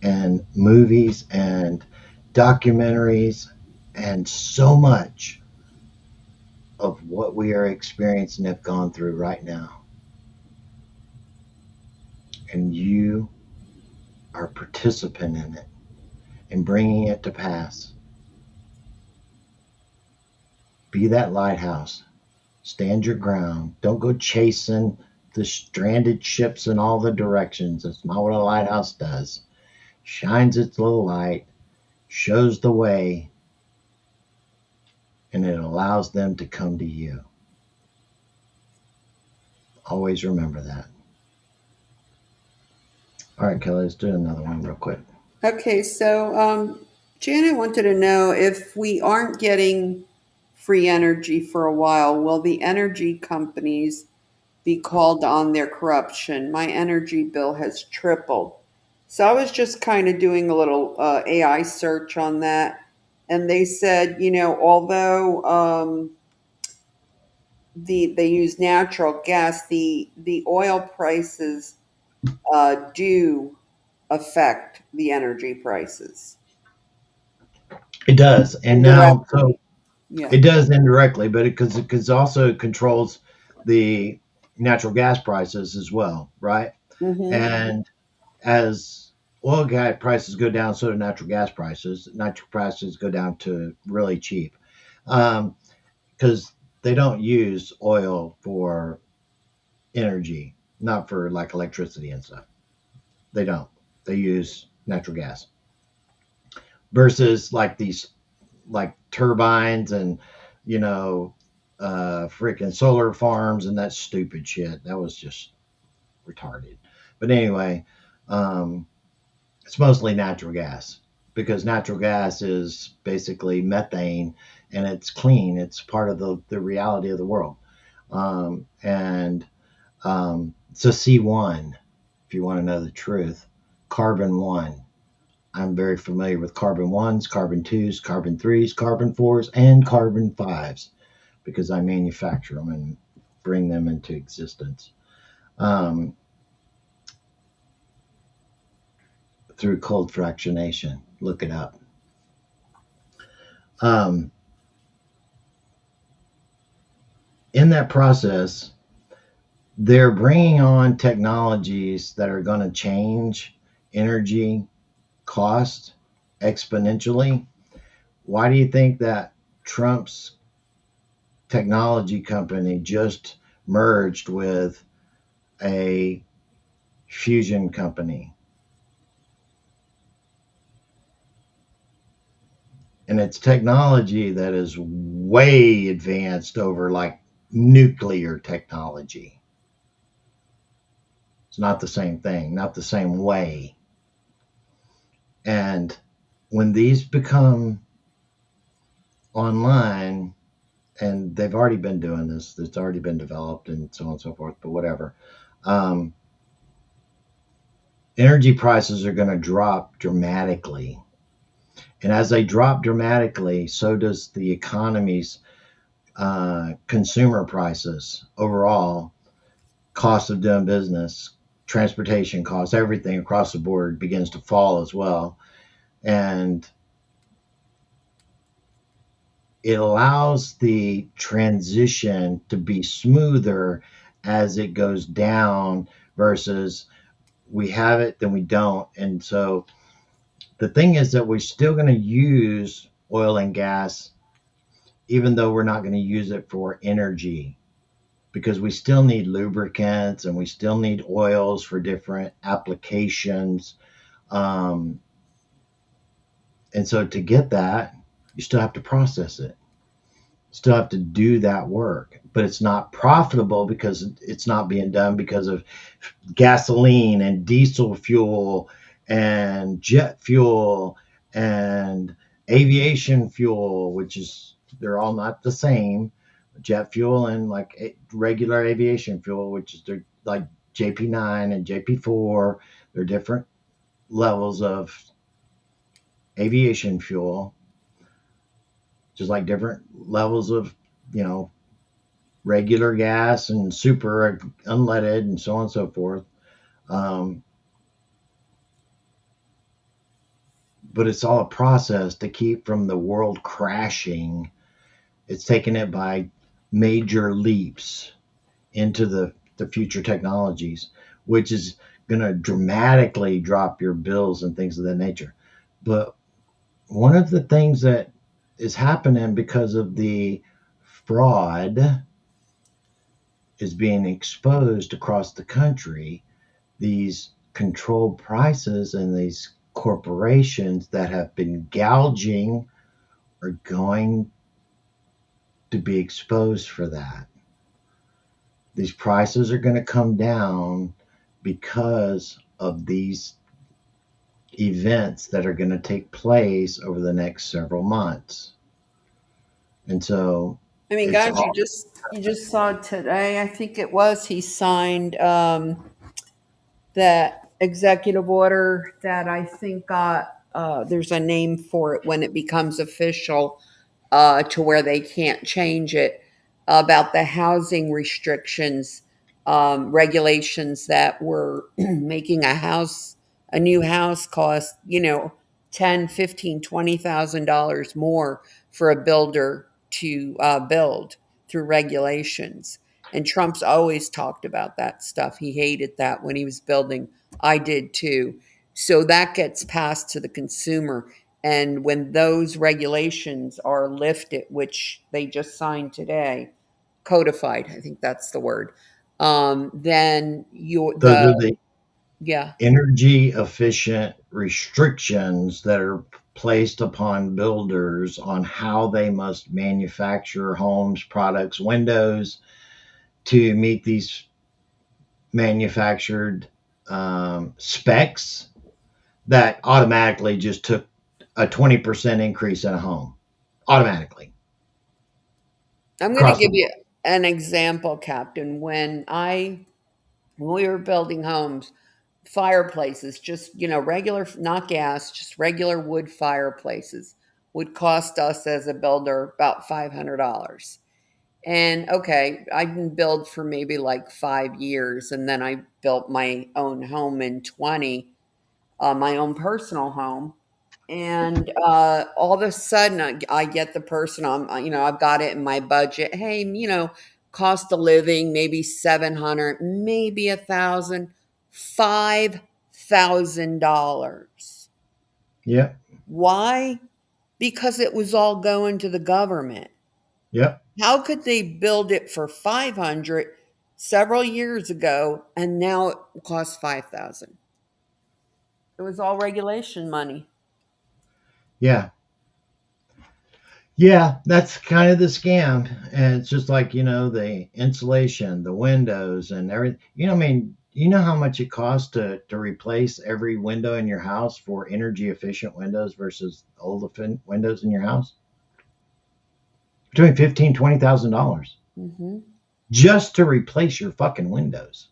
and movies and documentaries and so much of what we are experiencing and have gone through right now. And you are a participant in it and bringing it to pass. Be that lighthouse. Stand your ground. Don't go chasing the stranded ships in all the directions. That's not what a lighthouse does. Shines its little light, shows the way, and it allows them to come to you. Always remember that. All right, Kelly, let's do another one real quick. Okay, so Janet wanted to know if we aren't getting free energy for a while, will the energy companies be called on their corruption? My energy bill has tripled. So I was just kind of doing a little AI search on that. And they said, although they use natural gas, the oil prices do affect the energy prices. It does. And now, so Yeah. it does indirectly, but it also controls the natural gas prices as well, right? Mm-hmm. And as oil gas prices go down, so do natural gas prices. Natural prices go down to really cheap, because they don't use oil for energy, not for like electricity and stuff. They don't. They use natural gas versus like these like turbines and you know freaking solar farms and that stupid shit. That was just retarded. But anyway, um, it's mostly natural gas because natural gas is basically methane and it's clean. It's part of the reality of the world. And It's a C1, if you want to know the truth. Carbon 1. I'm very familiar with carbon 1s, carbon 2s, carbon 3s, carbon 4s, and carbon 5s because I manufacture them and bring them into existence through cold fractionation. Look it up. In that process, they're bringing on technologies that are going to change energy cost exponentially. Why do you think that Trump's technology company just merged with a fusion company? And it's technology that is way advanced over like nuclear technology. It's not the same thing, not the same way. And when these become online, and they've already been doing this, it's already been developed and so on and so forth, but whatever. Energy prices are going to drop dramatically. And as they drop dramatically, so does the economy's consumer prices overall, cost of doing business, transportation costs, everything across the board begins to fall as well. And it allows the transition to be smoother as it goes down versus we have it, then we don't. And so the thing is that we're still going to use oil and gas, even though we're not going to use it for energy, because we still need lubricants and we still need oils for different applications. And so to get that, you still have to process it, still have to do that work, but it's not profitable because it's not being done because of gasoline and diesel fuel and jet fuel and aviation fuel, which is, they're all not the same. Jet fuel and like regular aviation fuel, which is they're like JP9 and JP4. They're different levels of aviation fuel, just like different levels of, you know, regular gas and super unleaded and so on and so forth. But it's all a process to keep from the world crashing. It's taken it by major leaps into the future technologies, which is going to dramatically drop your bills and things of that nature. But one of the things that is happening because of the fraud is being exposed across the country. These controlled prices and these corporations that have been gouging are going to be exposed for that. These prices are going to come down because of these events that are going to take place over the next several months. And so I mean, guys, you just saw today, I think it was, he signed that executive order that I think got there's a name for it when it becomes official, to where they can't change it, about the housing restrictions, regulations that were making a new house cost, you know, 10, 15, $20,000 more for a builder to build through regulations. And Trump's always talked about that stuff. He hated that when he was building. I did too. So that gets passed to the consumer. And when those regulations are lifted, which they just signed today, codified, I think that's the word, then Those are the yeah. energy efficient restrictions that are placed upon builders on how they must manufacture homes, products, windows to meet these manufactured specs that automatically just took a 20% increase in a home automatically I'm going to across the give you board. an example, Captain. When we were building homes, fireplaces, just, regular, not gas, just regular wood fireplaces would cost us as a builder about $500. And okay, I didn't build for maybe like 5 years, and then I built my own home in 20, my own personal home. And all of a sudden, I get the person. I've got it in my budget. Hey, cost of living maybe 700, maybe 1,000, $5,000. Yep. Why? Because it was all going to the government. Yep. How could they build it for 500 several years ago, and now it costs 5,000? It was all regulation money. Yeah. Yeah, that's kind of the scam. And it's just like, the insulation, the windows, and everything. You know how much it costs to replace every window in your house for energy efficient windows versus old windows in your house? Between $15,000-$20,000 Hmm. just to replace your fucking windows.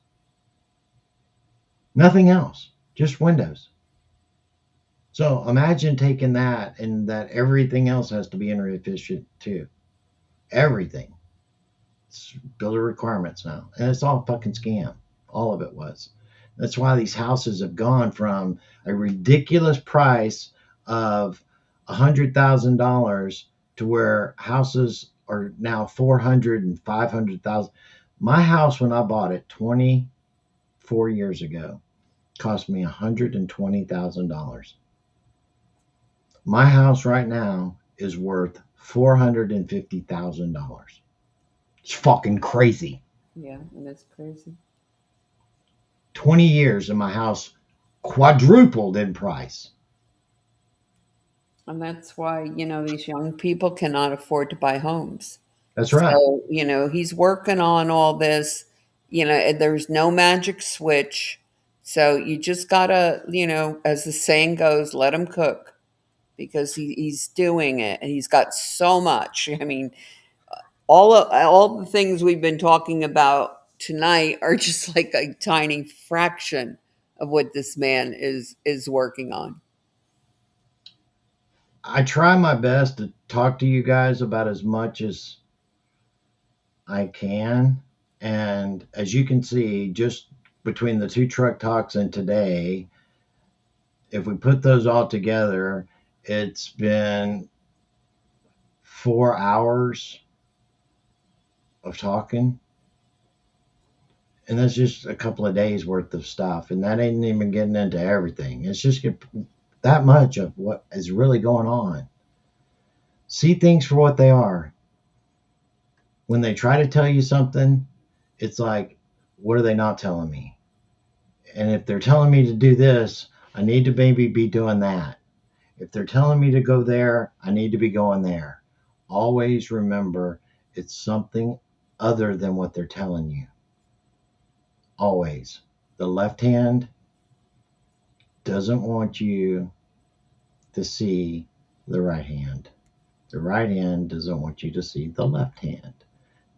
Nothing else, just windows. So imagine taking that and that everything else has to be energy efficient too. Everything. It's builder requirements now. And it's all a fucking scam. All of it was. That's why these houses have gone from a ridiculous price of $100,000 to where houses are now 400 and 500,000. My house, when I bought it 24 years ago, cost me $120,000. My house right now is worth $450,000. It's fucking crazy. Yeah, and it's crazy. 20 years and my house quadrupled in price. And that's why, these young people cannot afford to buy homes. That's right. So, he's working on all this. There's no magic switch. So you just gotta, as the saying goes, let him cook, because he's doing it, and he's got so much. I mean, all the things we've been talking about tonight are just like a tiny fraction of what this man is working on. I try my best to talk to you guys about as much as I can. And as you can see, just between the two truck talks and today, if we put those all together, it's been 4 hours of talking. And that's just a couple of days worth of stuff. And that ain't even getting into everything. It's just that much of what is really going on. See things for what they are. When they try to tell you something, it's like, what are they not telling me? And if they're telling me to do this, I need to maybe be doing that. If they're telling me to go there, I need to be going there. Always remember, it's something other than what they're telling you. Always. The left hand doesn't want you to see the right hand. The right hand doesn't want you to see the left hand.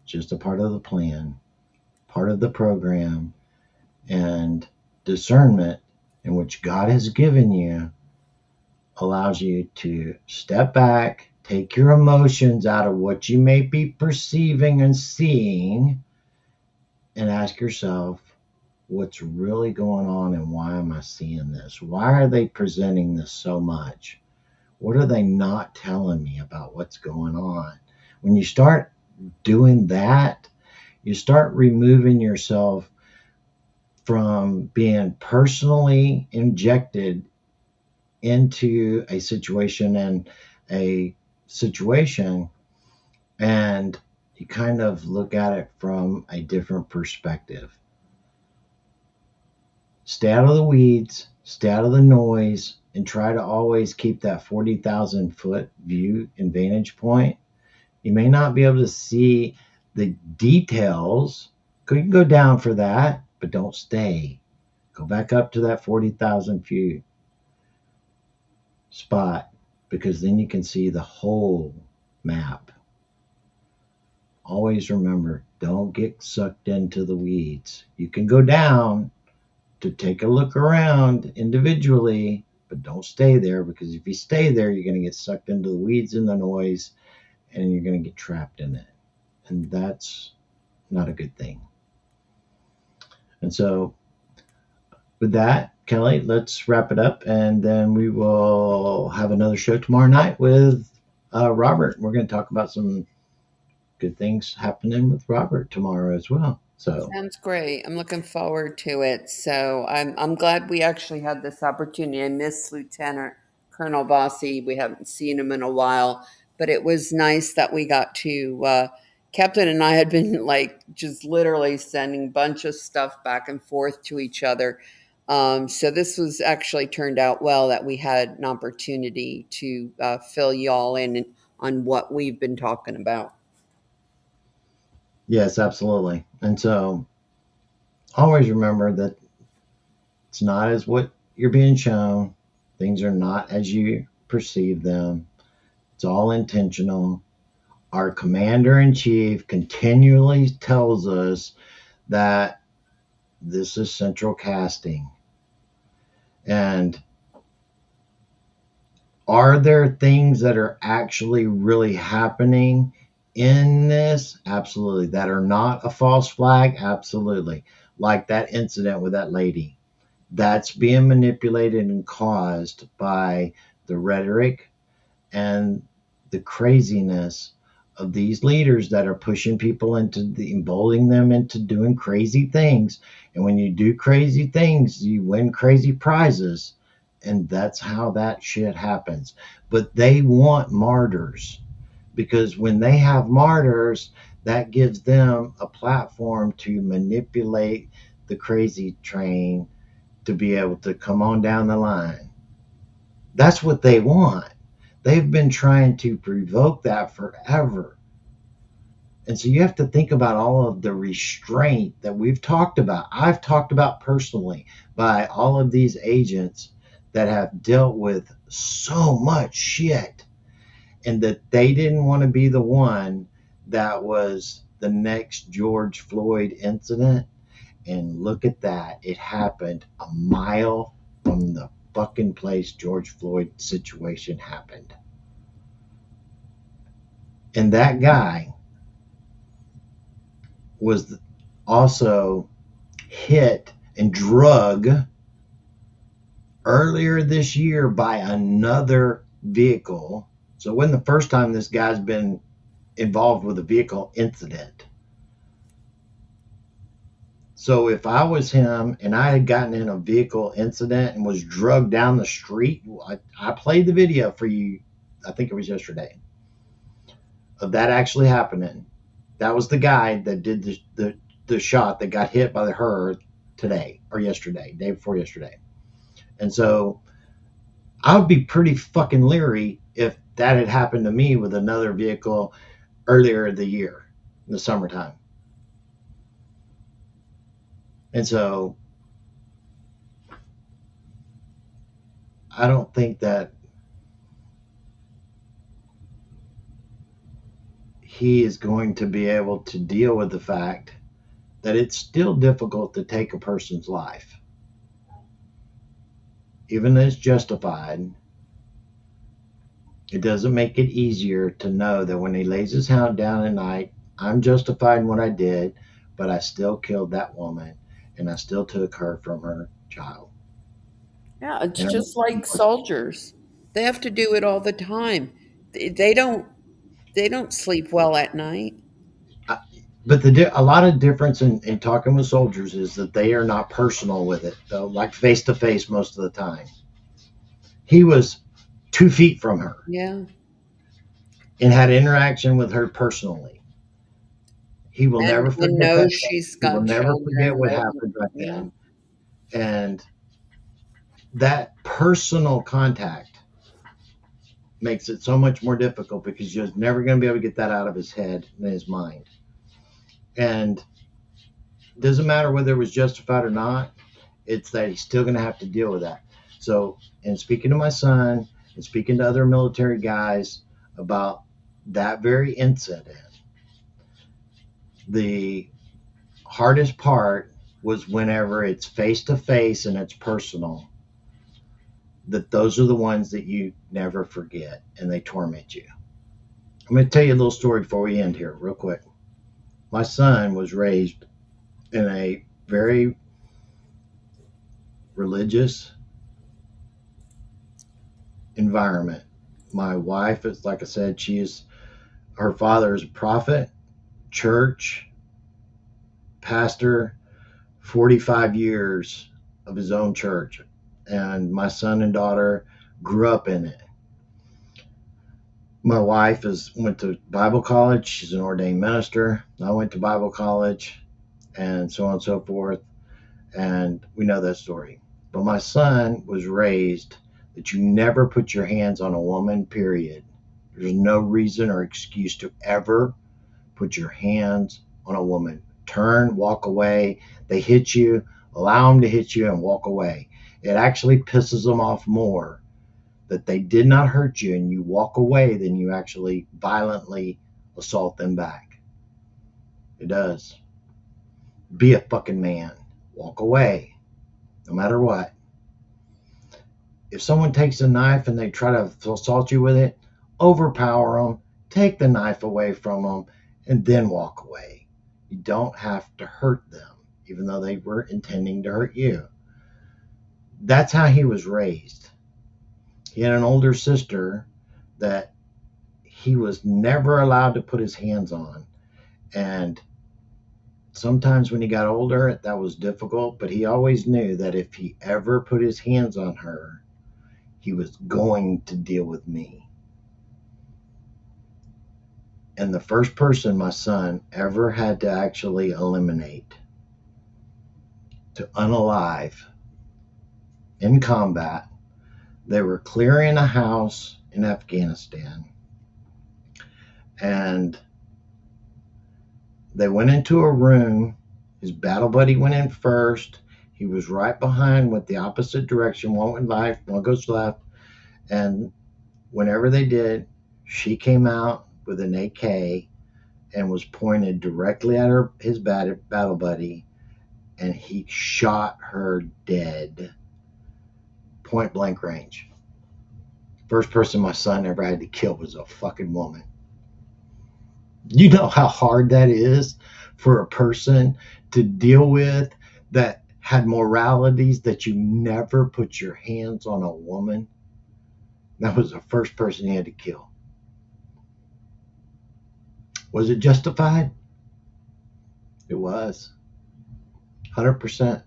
Just a part of the plan, part of the program, and discernment in which God has given you allows you to step back, take your emotions out of what you may be perceiving and seeing, and ask yourself, what's really going on and why am I seeing this? Why are they presenting this so much? What are they not telling me about what's going on? When you start doing that, you start removing yourself from being personally injected into a situation, and you kind of look at it from a different perspective. Stay out of the weeds, stay out of the noise, and try to always keep that 40,000 foot view and vantage point. You may not be able to see the details. You can go down for that, but don't stay. Go back up to that 40,000 feet spot, because then you can see the whole map. Always remember, don't get sucked into the weeds. You can go down to take a look around individually, but don't stay there, because if you stay there, you're going to get sucked into the weeds and the noise, and you're going to get trapped in it. And that's not a good thing. And so with that, Kelly, let's wrap it up, and then we will have another show tomorrow night with Robert. We're going to talk about some good things happening with Robert tomorrow as well. So Sounds great. I'm looking forward to it. So I'm glad we actually had this opportunity. I miss Lieutenant Colonel Bosi. We haven't seen him in a while, but it was nice that we got to. Captain and I had been like just literally sending a bunch of stuff back and forth to each other. So this was actually turned out well that we had an opportunity to fill y'all in on what we've been talking about. yes, absolutely. And so always remember that it's not as what you're being shown. Things are not as you perceive them. It's all intentional. Our commander-in-chief continually tells us that this is central casting. And are there things that are actually really happening in this? Absolutely. That are not a false flag? Absolutely. Like that incident with that lady. That's being manipulated and caused by the rhetoric and the craziness of these leaders that are pushing people emboldening them into doing crazy things. And when you do crazy things, you win crazy prizes. And that's how that shit happens. But they want martyrs, because when they have martyrs, that gives them a platform to manipulate the crazy train to be able to come on down the line. That's what they want. They've been trying to provoke that forever. And so you have to think about all of the restraint that we've talked about. I've talked about personally by all of these agents that have dealt with so much shit, and that they didn't want to be the one that was the next George Floyd incident. And look at that. It happened a mile from the fucking place George Floyd situation happened. And that guy was also hit and drug earlier this year by another vehicle. So it wasn't the first time this guy's been involved with a vehicle incident. So if I was him and I had gotten in a vehicle incident and was drugged down the street, I played the video for you, I think it was yesterday, of that actually happening. That was the guy that did the shot that got hit by her today or yesterday, day before yesterday. And so I would be pretty fucking leery if that had happened to me with another vehicle earlier in the year, in the summertime. And so I don't think that he is going to be able to deal with the fact that it's still difficult to take a person's life. Even though it's justified, it doesn't make it easier to know that when he lays his hound down at night, I'm justified in what I did, but I still killed that woman, and I still took her from her child. Yeah, it's just like soldiers. They have to do it all the time. They don't sleep well at night. But a lot of difference in talking with soldiers is that they are not personal with it, though, like face to face most of the time. He was 2 feet from her. Yeah. And had interaction with her personally. He will never And forget that. knows she's He will got never forget children. what That, happened right yeah. then. And that personal contact makes it so much more difficult because you're never going to be able to get that out of his head and his mind. And it doesn't matter whether it was justified or not, it's that he's still going to have to deal with that. So, in speaking to my son and speaking to other military guys about that very incident, the hardest part was whenever it's face to face and it's personal, that those are the ones that you never forget and they torment you. I'm going to tell you a little story before we end here, real quick. My son was raised in a very religious environment. My wife is, like I said, her father is a prophet, church, pastor, 45 years of his own church. And my son and daughter grew up in it. My wife went to Bible college. She's an ordained minister. I went to Bible college and so on and so forth. And we know that story. But my son was raised that you never put your hands on a woman, period. There's no reason or excuse to ever put your hands on a woman. Turn, walk away. They hit you, allow them to hit you and walk away. It actually pisses them off more that they did not hurt you and you walk away than you actually violently assault them back. It does. Be a fucking man. Walk away, no matter what. If someone takes a knife and they try to assault you with it, overpower them, take the knife away from them, and then walk away. You don't have to hurt them, even though they were intending to hurt you. That's how he was raised. He had an older sister that he was never allowed to put his hands on. And sometimes when he got older, that was difficult, but he always knew that if he ever put his hands on her, he was going to deal with me. And the first person my son ever had to actually eliminate, to unalive in combat, they were clearing a house in Afghanistan. And they went into a room. His battle buddy went in first. He was right behind, went the opposite direction. One went left, one goes left. And whenever they did, she came out with an AK and was pointed directly at his battle buddy, and he shot her dead. Point blank range. First person my son ever had to kill was a fucking woman. You know how hard that is for a person to deal with that had moralities that you never put your hands on a woman? That was the first person he had to kill. Was it justified? It was. 100%.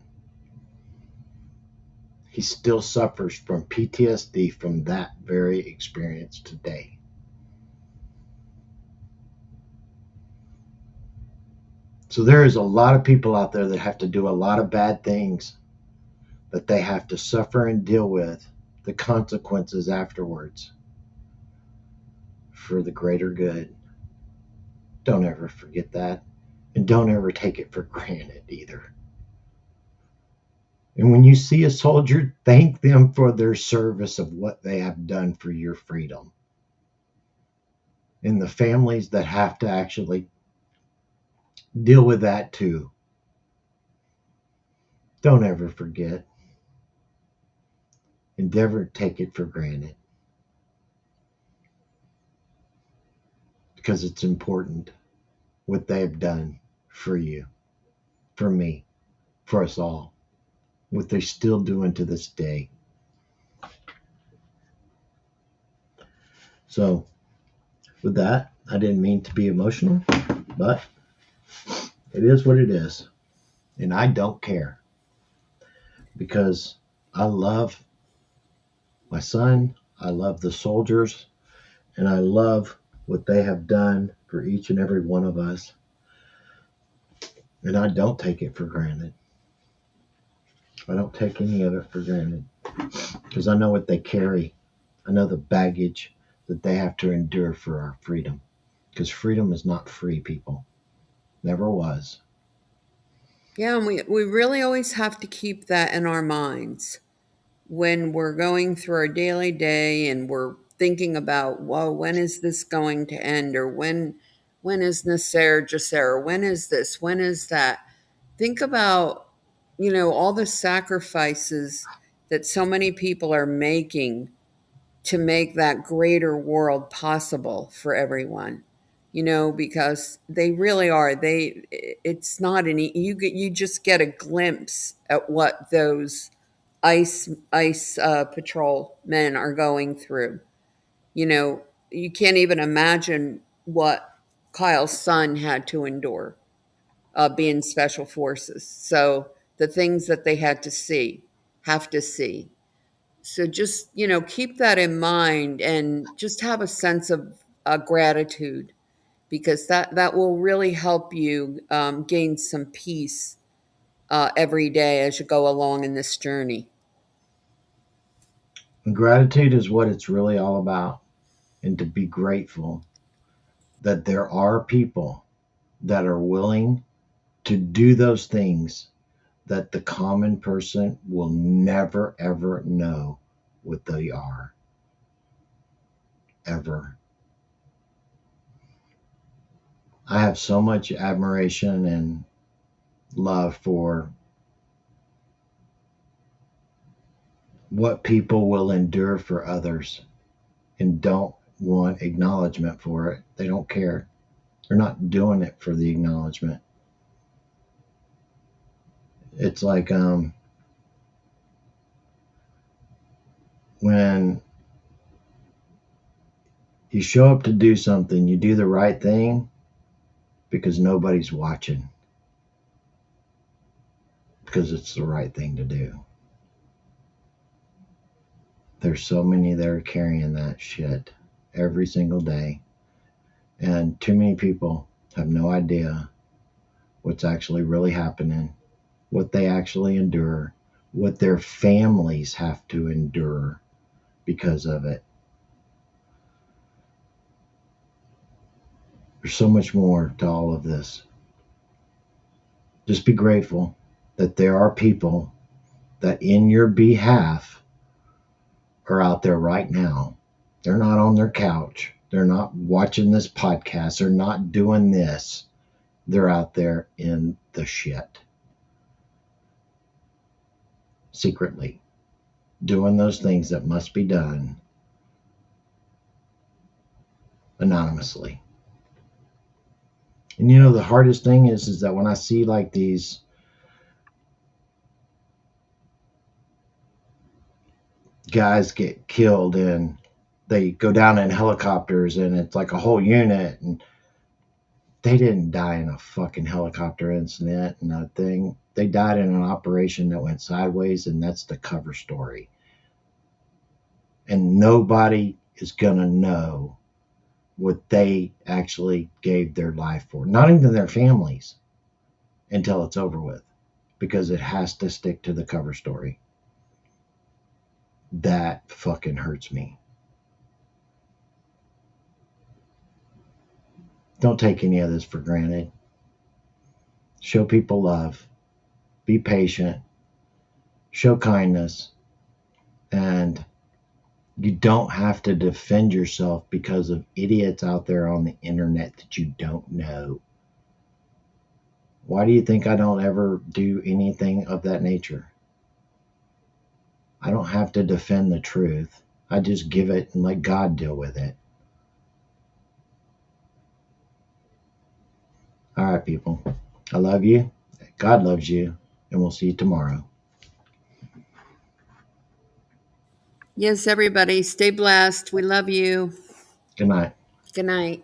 He still suffers from PTSD from that very experience today. So there is a lot of people out there that have to do a lot of bad things that they have to suffer and deal with the consequences afterwards for the greater good. Don't ever forget that. And don't ever take it for granted either. And when you see a soldier, thank them for their service of what they have done for your freedom. And the families that have to actually deal with that too. Don't ever forget. And never take it for granted. Because it's important what they have done for you, for me, for us all. What they're still doing to this day. So, with that, I didn't mean to be emotional, but it is what it is. And I don't care. Because I love my son, I love the soldiers, and I love what they have done for each and every one of us. And I don't take it for granted. I don't take any of it for granted because I know what they carry. I know the baggage that they have to endure for our freedom. Because freedom is not free, people. Never was. Yeah, and we really always have to keep that in our minds when we're going through our daily day and we're thinking about, well, when is this going to end? Or when is Nasser Jasser? When is this? When is that? Think about, all the sacrifices that so many people are making to make that greater world possible for everyone, because they really are. It's not any, you just get a glimpse at what those ice patrol men are going through. You can't even imagine what Kyle's son had to endure, being special forces. So the things that they had to see, have to see. So just, keep that in mind and just have a sense of gratitude, because that will really help you gain some peace every day as you go along in this journey. And gratitude is what it's really all about. And to be grateful that there are people that are willing to do those things that the common person will never, ever know what they are. Ever. I have so much admiration and love for what people will endure for others and don't want acknowledgement for it. They don't care. They're not doing it for the acknowledgement. It's like when you show up to do something, you do the right thing because nobody's watching, because it's the right thing to do. There's so many that are carrying that shit every single day, and too many people have no idea what's actually really happening, what they actually endure, what their families have to endure because of it. There's so much more to all of this. Just be grateful that there are people that in your behalf are out there right now. They're not on their couch. They're not watching this podcast. They're not doing this. They're out there in the shit. Secretly. Doing those things that must be done anonymously. And the hardest thing is that when I see like these guys get killed and they go down in helicopters and it's like a whole unit, and they didn't die in a fucking helicopter incident and a thing. They died in an operation that went sideways, and that's the cover story. And nobody is gonna know what they actually gave their life for, not even their families, until it's over with, because it has to stick to the cover story. That fucking hurts me. Don't take any of this for granted. Show people love. Be patient. Show kindness. And you don't have to defend yourself because of idiots out there on the internet that you don't know. Why do you think I don't ever do anything of that nature? I don't have to defend the truth. I just give it and let God deal with it. All right, people. I love you. God loves you. And we'll see you tomorrow. Yes, everybody, stay blessed. We love you. Good night. Good night.